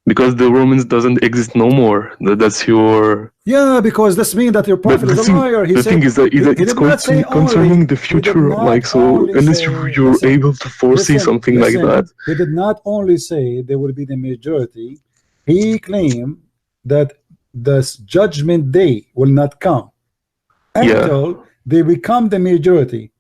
Because the Romans doesn't exist no more. That's your... Yeah, because this means that your prophet is a liar. The thing is that it's concerning the future, like, so unless you're able to foresee something like that. He did not only say there will be the majority, he claimed that the judgment day will not come until they become the majority.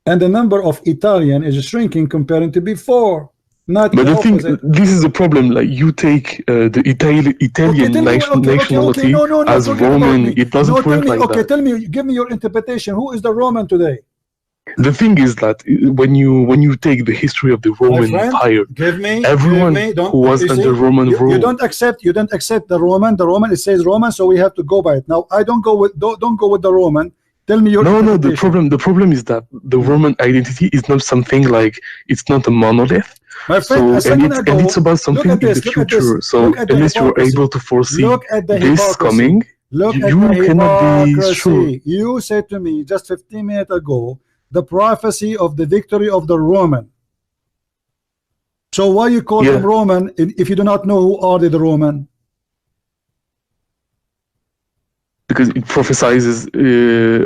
And the number of Italian is shrinking compared to before. But the thing, this is the problem. Like, you take the Italian nationality as Roman. It doesn't work like that. Okay, tell me, give me your interpretation. Who is the Roman today? The thing is that when you take the history of the Roman Empire, everyone who was under Roman rule, you don't accept the Roman. The Roman, it says Roman, so we have to go by it. Now I don't go with the Roman. Tell me your interpretation. The problem is that the Roman identity is not something like, it's not a monolith. My friend, and it's about something in the future. So unless you're able to foresee this coming, you cannot be sure. You said to me just 15 minutes ago the prophecy of the victory of the Roman. So why you call them Roman if you do not know who are the Roman? Because it prophesizes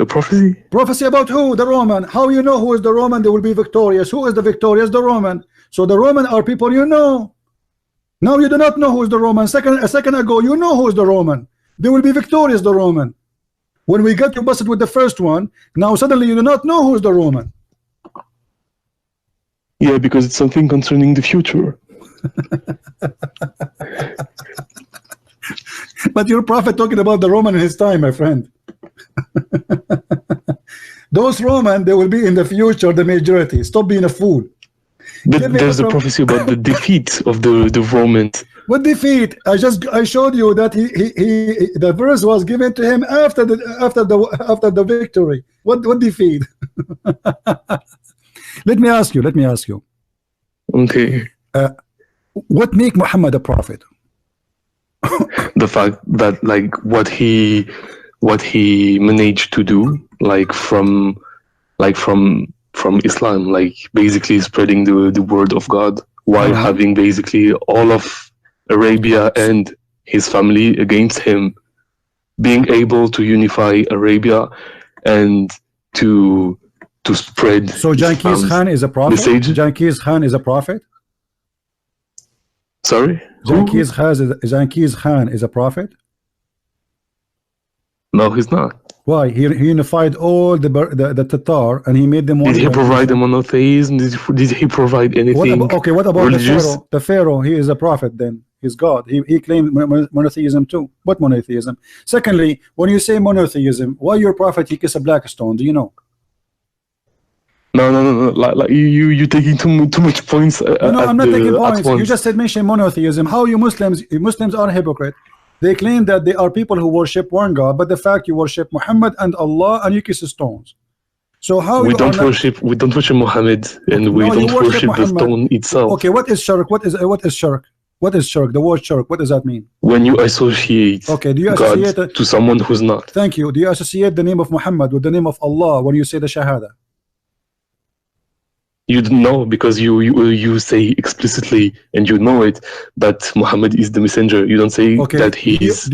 a prophecy. Prophecy about who? The Roman. How you know who is the Roman? They will be victorious. Who is the victorious? The Roman. So the Roman are people you know. Now you do not know who is the Roman. A second ago you know who is the Roman. They will be victorious, the Roman. When we got you busted with the first one, now suddenly you do not know who is the Roman. Yeah, because it's something concerning the future. But your prophet talking about the Roman in his time, my friend. Those Roman, they will be in the future the majority. Stop being a fool. But there's a prophecy about the defeat of the Romans. What defeat? I showed you that the verse was given to him after the victory. What defeat? Let me ask you. Okay. What make Muhammad a prophet? The fact that, like, what he managed to do, like from Islam, like basically spreading the word of God while having basically all of Arabia and his family against him, being able to unify Arabia and to spread. So Genghis Khan is a prophet. Genghis Khan is a prophet. Sorry, Genghis Khan is a prophet. No, he's not. Why? He unified all the Tatar and he made them one. Did he provide a monotheism? Did he provide anything? What about religious? The Pharaoh? He is a prophet then. He's God. He claimed monotheism too. What monotheism? Secondly, when you say monotheism, why your prophet he kissed a black stone? Do you know? No. Like you taking too much points. No, I'm not taking points. You just said mention monotheism. How you Muslims are hypocrite. They claim that they are people who worship one God, but the fact you worship Muhammad and Allah and you kiss stones. So how we don't worship Muhammad and we don't worship the stone itself. Okay, what is shirk? What is shirk? What is shirk? The word shirk, what does that mean? When you associate do you associate God to someone who's not. Thank you. Do you associate the name of Muhammad with the name of Allah when you say the Shahada? You don't know, because you say explicitly, and you know it, that Muhammad is the messenger. You don't say that he is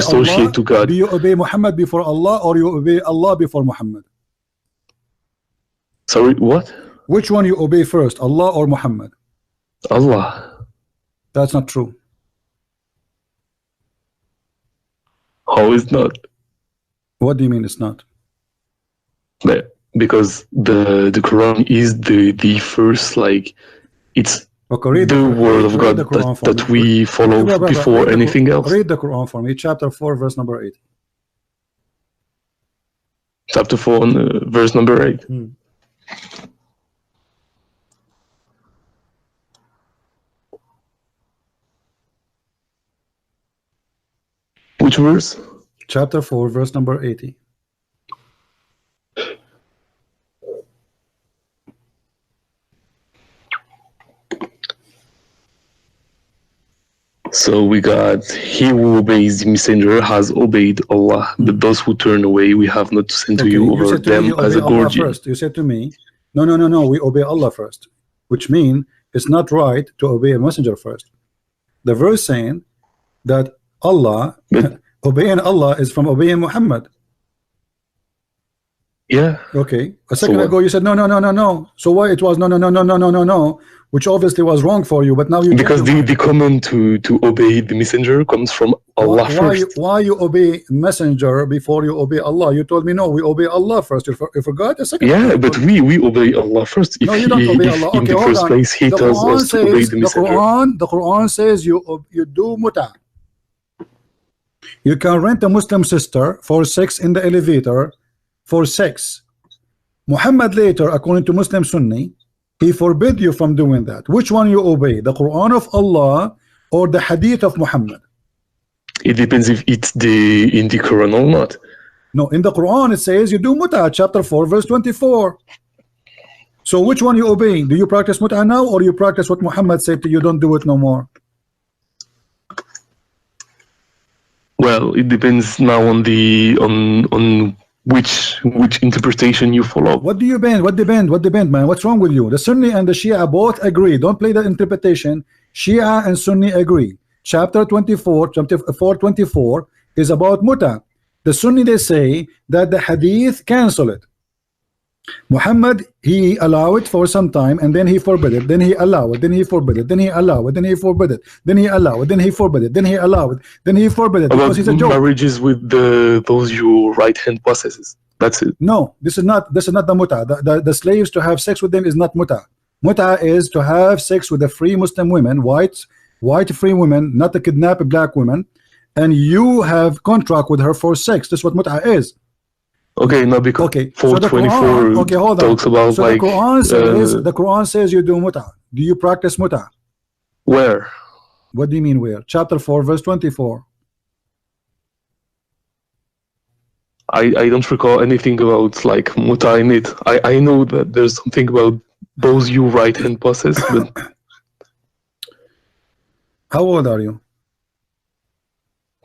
associated to God. Do you obey Muhammad before Allah, or you obey Allah before Muhammad? Sorry, what? Which one you obey first, Allah or Muhammad? Allah. That's not true. How is not? What do you mean it's not? Because the Quran is the first, like, it's the word of God that we follow before anything else. Read the Quran for me, chapter 4, verse number 8. Chapter 4, verse number 8. Which verse? Chapter 4, verse number 80. So we got, he who obeys the messenger has obeyed Allah, but those who turn away, we have not sent to you over them as a guardian. First. You said to me, no, we obey Allah first, which means it's not right to obey a messenger first. The verse saying that Allah, obeying Allah is from obeying Muhammad. Yeah. Okay. A second ago you said no. So why it was no, which obviously was wrong for you, but now you because the command to obey the messenger comes from Allah first. Why you obey messenger before you obey Allah? You told me no, we obey Allah first. You forgot a second. Yeah, but we obey Allah first. No, you don't obey Allah. Okay, in the first place, He tells us to obey the messenger. The Quran says you do muta. You can rent a Muslim sister for sex in the elevator. For sex. Muhammad later, according to Muslim Sunni, he forbid you from doing that. Which one you obey? The Quran of Allah or the Hadith of Muhammad? It depends if it's in the Quran or not. No, in the Quran it says you do muta, chapter 4, verse 24. So which one you obeying? Do you practice muta now, or you practice what Muhammad said to you, don't do it no more? Well, it depends now on which interpretation you follow. What do you bend? What depend, man? What's wrong with you? The Sunni and the Shia both agree. Don't play the interpretation. Shia and Sunni agree. Chapter 24, chapter 424 is about muta. The Sunni, they say that the hadith cancel it. Muhammad, he allow it for some time and then he forbid it, then he allow it, then he forbid it, then he allow it, then he forbid it, then he allow it, then he forbid it, then he allow it, then he forbid it. About marriages with those your right hand possesses. That's it. No, this is not the muta. The slaves to have sex with them is not muta. Muta is to have sex with the free Muslim women, white free women, not to kidnap black women, and you have contract with her for sex. That's what muta is. Okay, no, because 424 talks about so like the Quran says you do muta. Do you practice muta? Where? What do you mean where? Chapter 4, verse 24. I don't recall anything about like muta in it. I know that there's something about those you right hand possess, but how old are you?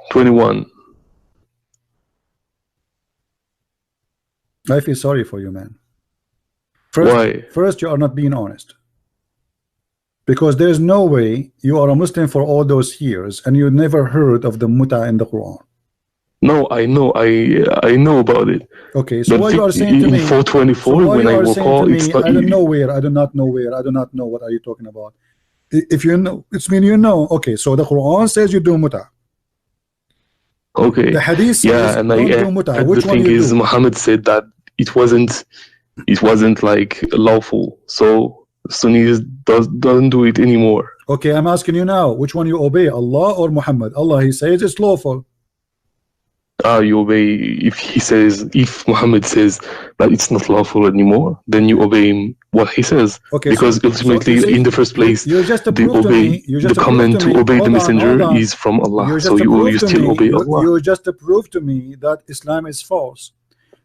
21. I feel sorry for you, man. Why? First, you are not being honest. Because there's no way you are a Muslim for all those years and you never heard of the muta in the Quran. No, I know. I know about it. Okay, so what you are saying to me? 424, when I will call, it's not. I don't know where. I do not know where. I do not know what are you talking about. If you know, it's mean you know. Okay, so the Quran says you do muta. Okay. The Hadith says and don't do muta. Which the thing is, Muhammad said that it wasn't like lawful. So Sunnis doesn't do it anymore. Okay, I'm asking you now, which one you obey, Allah or Muhammad? Allah, he says it's lawful. You obey if Muhammad says that it's not lawful anymore, then you obey him what he says. Okay, because ultimately, in the first place, the command to obey the messenger is from Allah. So you still obey Allah. You just prove to me that Islam is false.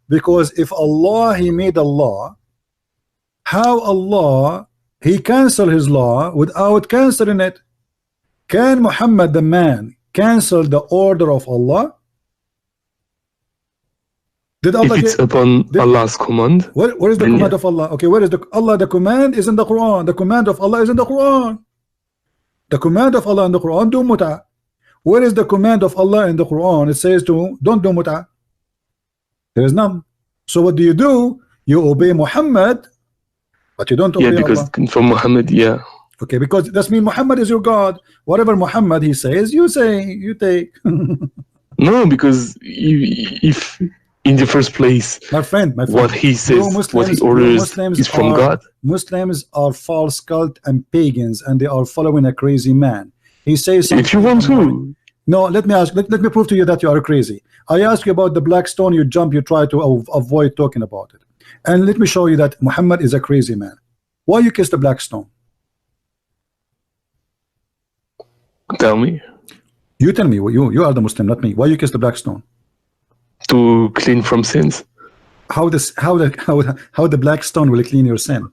Because if Allah, he made a law, how Allah, he cancel his law without canceling it? Can Muhammad the man cancel the order of Allah? Did Allah if it's upon Allah's command, what is the command of Allah? Okay, where is the Allah? The command is in the Quran. The command of Allah is in the Quran. The command of Allah in the Quran, do muta. Where is the command of Allah in the Quran? It says to don't do muta. There is none. So what do? You obey Muhammad, but you don't obey Allah. Yeah, because from Muhammad, yeah. Okay, because that means Muhammad is your God. Whatever Muhammad he says, you say, you take. No, because if in the first place, my friend, what he says, what he orders is from God. Muslims are false cult and pagans, and they are following a crazy man. He says something. If you want to. No, let me prove to you that you are crazy. I ask you about the black stone, you jump, you try to avoid talking about it. And let me show you that Muhammad is a crazy man. Why you kiss the black stone? Tell me. You tell me. You are the Muslim, not me. Why you kiss the black stone? To clean from sins. How the black stone will clean your sin?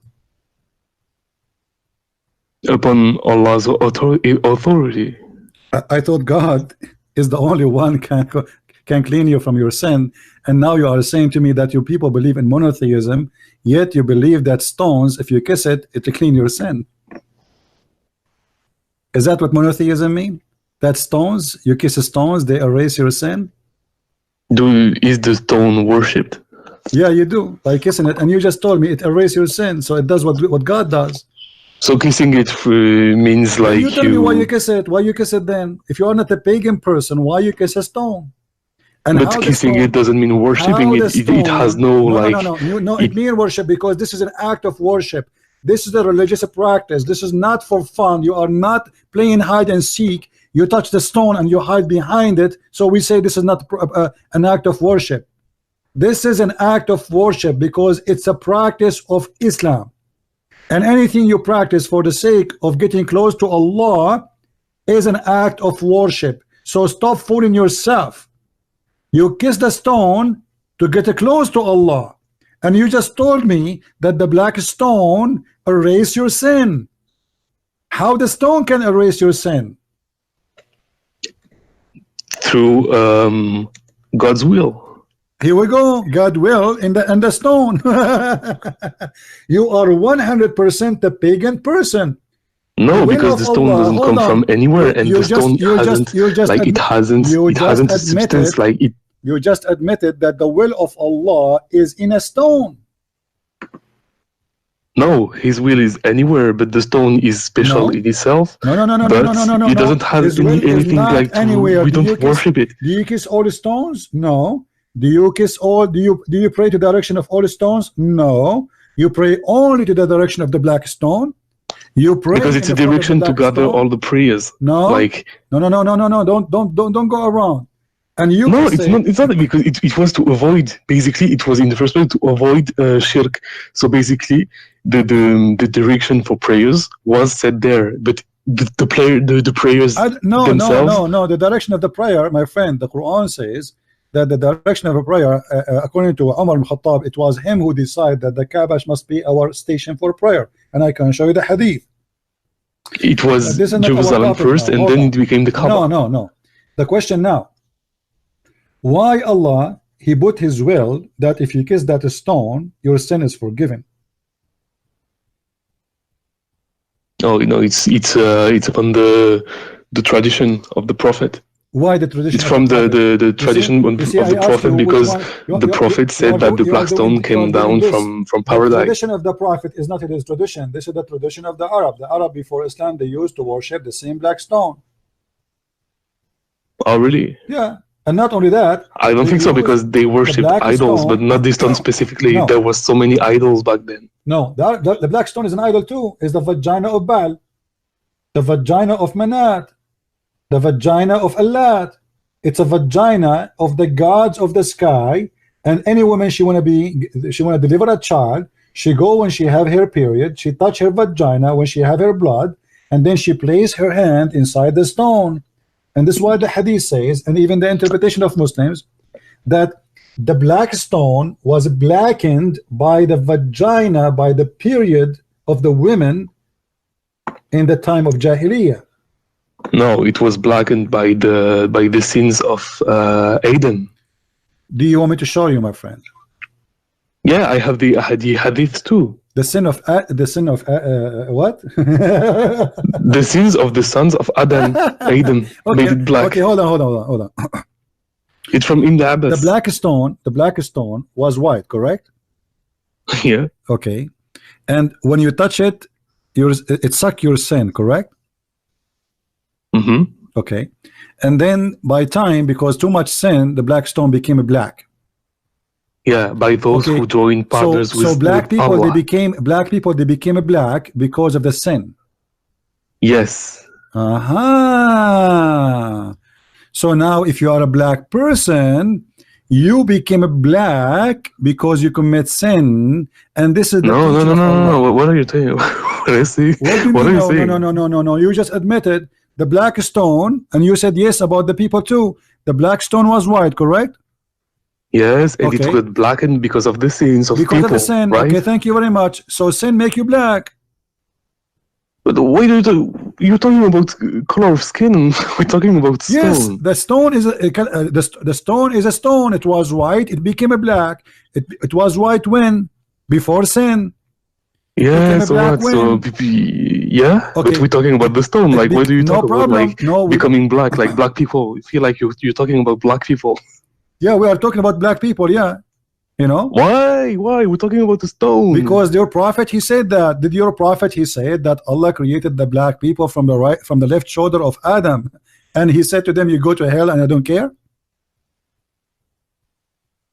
Upon Allah's authority. I thought God is the only one can clean you from your sin, and now you are saying to me that you people believe in monotheism, yet you believe that stones, if you kiss it, it will clean your sin. Is that what monotheism mean? That stones, you kiss stones, they erase your sin? Is the stone worshipped? Yeah, you do, by kissing it, and you just told me it erases your sin, so it does what God does. So kissing it means like you tell me why you kiss it. Why you kiss it then? If you are not a pagan person, why you kiss a stone? And but kissing it doesn't mean worshipping it. It has no it means worship, because this is an act of worship. This is a religious practice. This is not for fun. You are not playing hide and seek. You touch the stone and you hide behind it. So we say this is not an act of worship. This is an act of worship because it's a practice of Islam. And anything you practice for the sake of getting close to Allah is an act of worship. So stop fooling yourself. You kiss the stone to get close to Allah, and you just told me that the black stone erase your sin. How the stone can erase your sin? Through God's will. Here we go. God will in the stone. You are 100% a pagan person. No, because the stone doesn't come from anywhere, and the stone hasn't a substance like it. You just admitted that the will of Allah is in a stone. No, His will is anywhere, but the stone is special in itself. No. It doesn't have anything like anywhere. We don't worship it. Do you kiss all the stones? No. Do you kiss all? Do you pray to the direction of all the stones? No. You pray only to the direction of the black stone. You pray because it's a direction to gather all the prayers. No. Like no. Don't go around. And you no, it's not because it was to avoid. Basically, it was in the first place to avoid shirk. So basically, the direction for prayers was set there, but the prayers themselves. No. The direction of the prayer, my friend, the Quran says that the direction of a prayer, according to Umar ibn Khattab, it was him who decided that the Kaaba must be our station for prayer, and I can show you the hadith. It was Jerusalem first, and then it became the Kaaba. No. The question now. Why Allah He put His will that if you kiss that stone, your sin is forgiven? Oh, it's upon the tradition of the Prophet. Why the tradition? It's from the tradition of the Prophet, because the Prophet said that the black stone came down from paradise. The tradition of the Prophet is not his tradition. This is the tradition of the Arab. The Arab before Islam, they used to worship the same black stone. Oh, really? Yeah. And not only that, I don't think so, because they worshipped idols, but not this stone specifically. No. There was so many idols back then. No, the black stone is an idol too. It's the vagina of Baal, the vagina of Manat, the vagina of Allat. It's a vagina of the gods of the sky. And any woman she wanna deliver a child, she go when she have her period, she touch her vagina when she have her blood, and then she place her hand inside the stone. And this is why the hadith says, and even the interpretation of Muslims, that the black stone was blackened by the vagina, by the period of the women in the time of Jahiliyyah. No, it was blackened by the sins of Adam. Do you want me to show you, my friend? Yeah, I have the hadith too. The sin of what? The sins of the sons of Adam made it black. Okay, hold on. It's from Ibn Abbas. The black stone was white, correct? Yeah. Okay. And when you touch it, it suck your sin, correct? Mm-hmm. Okay. And then by time, because too much sin, the black stone became black. Yeah, by those who joined partners with so black people Allah. they became black because of the sin. Yes. So now if you are a black person, you became black because you commit sin, and this is the no. What are you saying? What are you saying? No. You just admitted the black stone, and you said yes about the people too. The black stone was white, correct? Yes, and it got blackened because of the sins of because people, of the sin. right? Okay, thank you very much. So sin make you black. But why you're talking about color of skin? We're talking about stone. Yes, the stone is the stone is a stone. It was white. It became a black. It was white when? Before sin. Yeah, so what? So yeah, okay. But we're talking about the stone. Like, why do you talk about like becoming black? Like black people. I feel like you're talking about black people. Yeah, we are talking about black people. Yeah, you know. Why? We're talking about the stone. Because your prophet, he said that. Did your prophet, he said that Allah created the black people from the left shoulder of Adam, and he said to them, "You go to hell, and I don't care."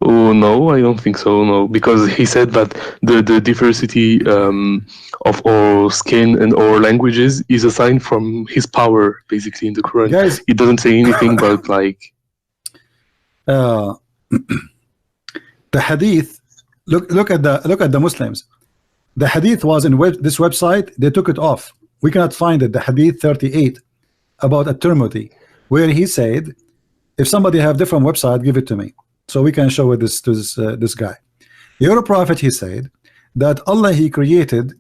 Oh no, I don't think so. No, because he said that the diversity of our skin and our languages is a sign from his power, basically in the Quran. Guys, it doesn't say anything about like. The hadith. Look at the Muslims. The hadith was in this website. They took it off. We cannot find it. The hadith 38 about at-Tirmidhi, where he said, "If somebody have different website, give it to me, so we can show it to this guy." Your prophet, he said that Allah, he created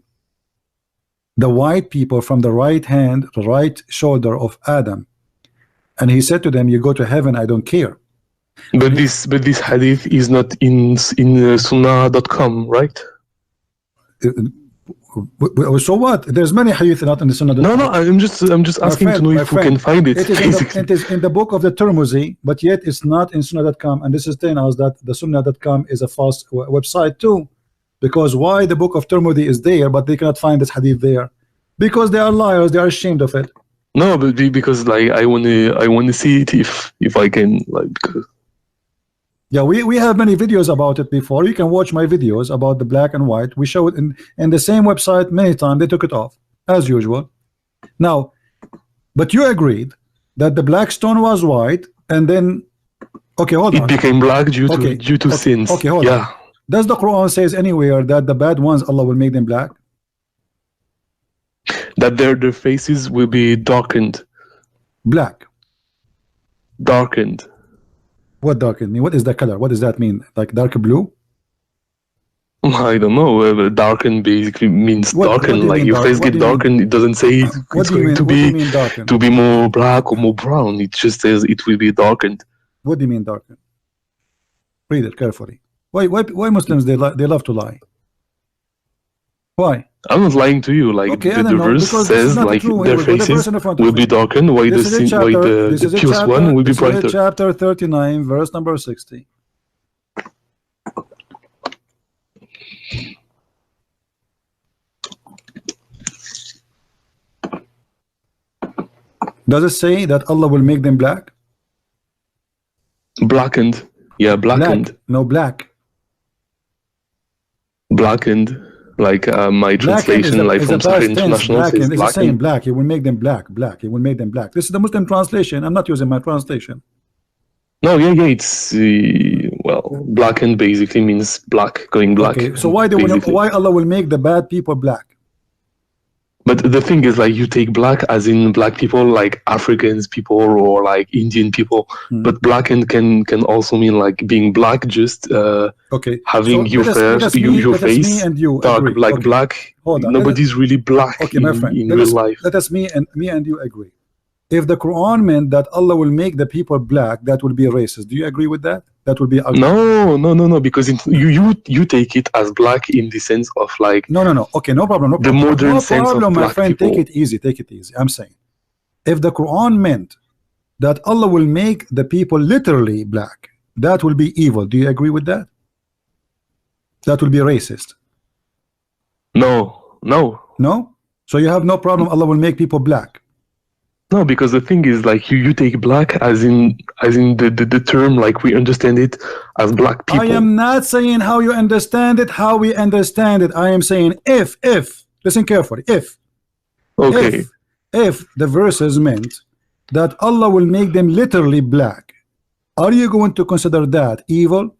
the white people from the right hand, the right shoulder of Adam, and he said to them, "You go to heaven, I don't care." But this hadith is not in Sunnah.com, right? So what? There's many hadith not in the Sunnah. No, I'm just asking to know if we can find it. It is in the book of the Tirmidhi, but yet it's not in Sunnah.com, and this is telling us that the Sunnah.com is a false website too. Because why the book of Tirmidhi is there, but they cannot find this hadith there? Because they are liars. They are ashamed of it. No, but because like I wanna see it if I can like. Yeah, we have many videos about it before. You can watch my videos about the black and white. We show it in the same website many times. They took it off as usual. Now, but you agreed that the black stone was white, and then hold on. It became black due to sins. Okay, hold on. Does the Quran says anywhere that the bad ones Allah will make them black? That their faces will be darkened. Black. Darkened. What darkened mean? What is the color? What does that mean? Like dark blue? I don't know. Darken basically means darken. Like your face get darkened. It doesn't say it's going to be more black or more brown. It just says it will be darkened. What do you mean darkened? Read it carefully. Why Muslims they love to lie? Why? I'm not lying to you. Like the verse says, like their faces will be darkened. Why the pious one will be brighter? Chapter 39, verse number 60. Does it say that Allah will make them black? Blackened. Yeah, blackened. Black. No, black. Blackened. Like my translation, like from Sahih International, says it's saying black. He will make them black. He will make them black. This is the Muslim translation. I'm not using my translation. No, yeah, it's blackened basically means black, going black. Okay, so why Allah will make the bad people black? But the thing is, like, you take black as in black people, like Africans people or like Indian people. But blackened can also mean like being black, just having your face dark, like black. Nobody's really black in real life. Let us me and you agree. If the Quran meant that Allah will make the people black, that would be racist. Do you agree with that? That would be ugly. No, because you take it as black in the sense of like no. Okay, no problem. The modern sense of black my friend, people. Take it easy. I'm saying, if the Quran meant that Allah will make the people literally black, that will be evil. Do you agree with that? That will be racist. No. So you have no problem Allah will make people black. No, because the thing is, like, you take black as in the term, like we understand it as black people. I am not saying how you understand it, how we understand it. I am saying if listen carefully, if the verses meant that Allah will make them literally black, are you going to consider that evil?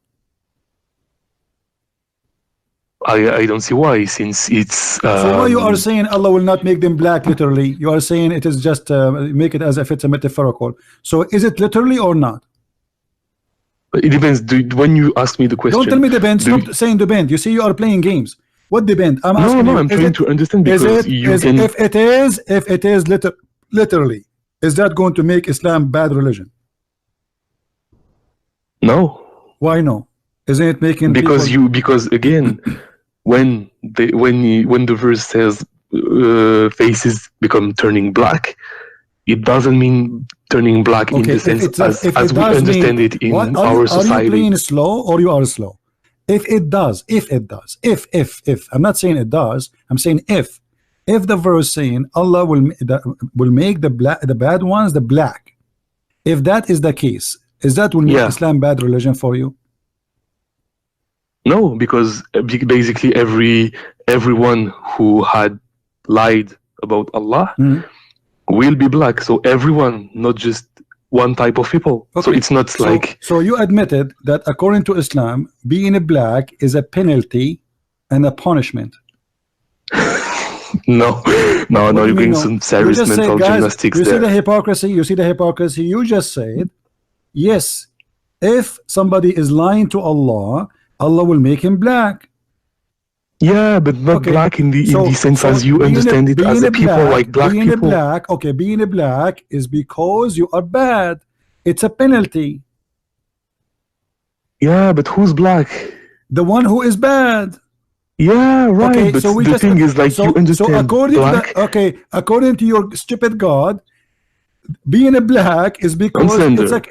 I don't see why, since it's. So why you are saying Allah will not make them black literally? You are saying it is just make it as if it's a metaphorical. So is it literally or not? It depends. When you ask me the question, don't tell me depends. Stop saying depend. You see, you are playing games. What depend? I'm asking. No, I'm trying to understand, because if it is literally, is that going to make Islam bad religion? No. Why no? Isn't it making because again, when the verse says faces become turning black, it doesn't mean turning black in the sense as we understand it in our society. Are you playing slow or you are slow? If it does, I'm not saying it does, I'm saying if the verse saying Allah will make the bad ones the black, if that is the case, is that will make Islam bad religion for you? No, because basically everyone who had lied about Allah will be black. So everyone, not just one type of people. Okay. So it's not like. So you admitted that according to Islam, being a black is a penalty and a punishment. No, you're doing some serious mental gymnastics there. You see the hypocrisy. You just said, yes, if somebody is lying to Allah, Allah will make him black. Yeah, but not black in the sense as you understand it, as a people like black people. Being a black is because you are bad. It's a penalty. Yeah, but who's black? The one who is bad. Yeah, right. Okay, but so the thing is, like, you understand. So according to your stupid God, being a black is because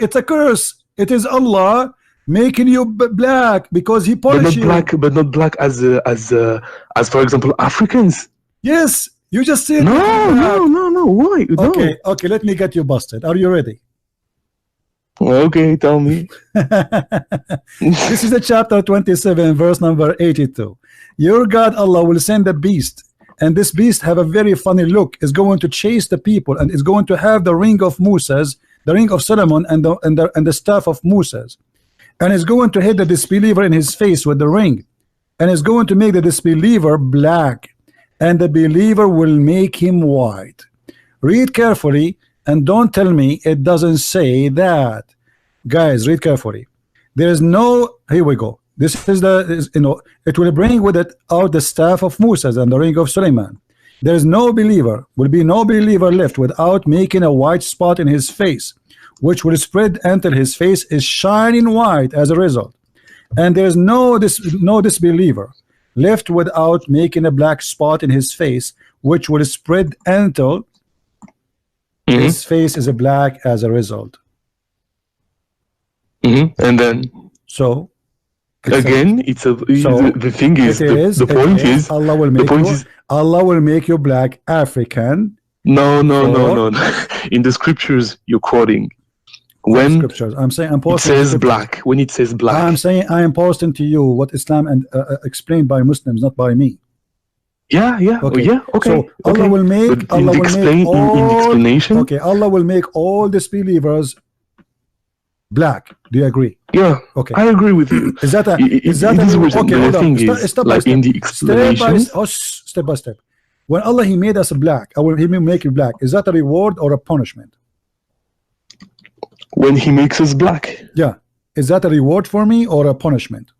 it's a curse. It is Allah making you black because He punished you. But not black as for example Africans. Yes, you just said no. Why? Okay. Let me get you busted. Are you ready? Okay, tell me. This is the chapter 27, verse number 82. Your God Allah will send a beast, and this beast have a very funny look. Is going to chase the people, and is going to have the ring of Moses, the ring of Solomon, and the staff of Moses. And is going to hit the disbeliever in his face with the ring, and is going to make the disbeliever black, and the believer will make him white. Read carefully and don't tell me it doesn't say that. Guys, read carefully. There is no, here we go. This is it will bring with it out the staff of Moses and the ring of Suleiman. There is no believer, will be no believer left without making a white spot in his face, which will spread until his face is shining white as a result. And there is no disbeliever left without making a black spot in his face, which will spread until his face is a black as a result. And then so again, the thing is, the point is, Allah will make you black African. No. In the scriptures you're quoting, when scriptures, I'm saying it says black. When it says black, I'm saying I am posting to you what Islam and explained by Muslims, not by me. Yeah. Okay. So Allah will make in the explanation. Okay, Allah will make all disbelievers black. Do you agree? Yeah. Okay. I agree with you. Is that okay? The thing is, like in the explanation, step by step. When Allah He made us black, He will make you black. Is that a reward or a punishment? When He makes us black. Yeah. Is that a reward for me or a punishment?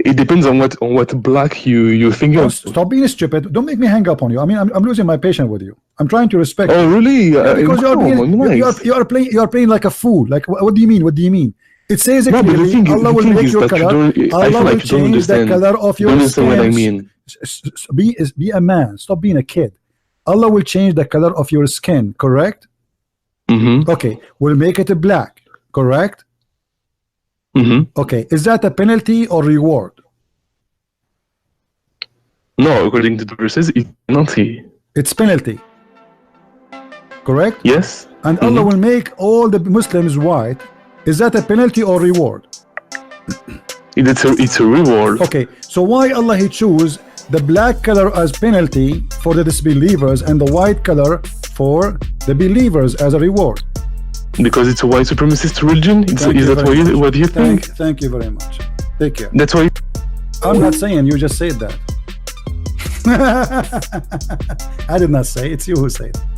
It depends on what black you think of. Stop being stupid. Don't make me hang up on you. I mean, I'm losing my patience with you. I'm trying to respect. Oh, really? Because you are playing like a fool. Like, what do you mean? What do you mean? It says it clearly. Allah will make your color. Allah will change the color of your skin. What I mean? Be a man. Stop being a kid. Allah will change the color of your skin. Correct? Okay. We'll make it a black. Correct? Okay. Is that a penalty or reward? No, according to the verses, it's penalty. It's penalty. Correct? Yes. And Allah will make all the Muslims white. Is that a penalty or reward? It's a reward. Okay. So why Allah He choose the black color as penalty for the disbelievers and the white color for the believers as a reward? Because it's a white supremacist religion. Is that what you think? Thank you very much. Take care. That's why. I'm not saying, you just said that. I did not say, it's you who said it.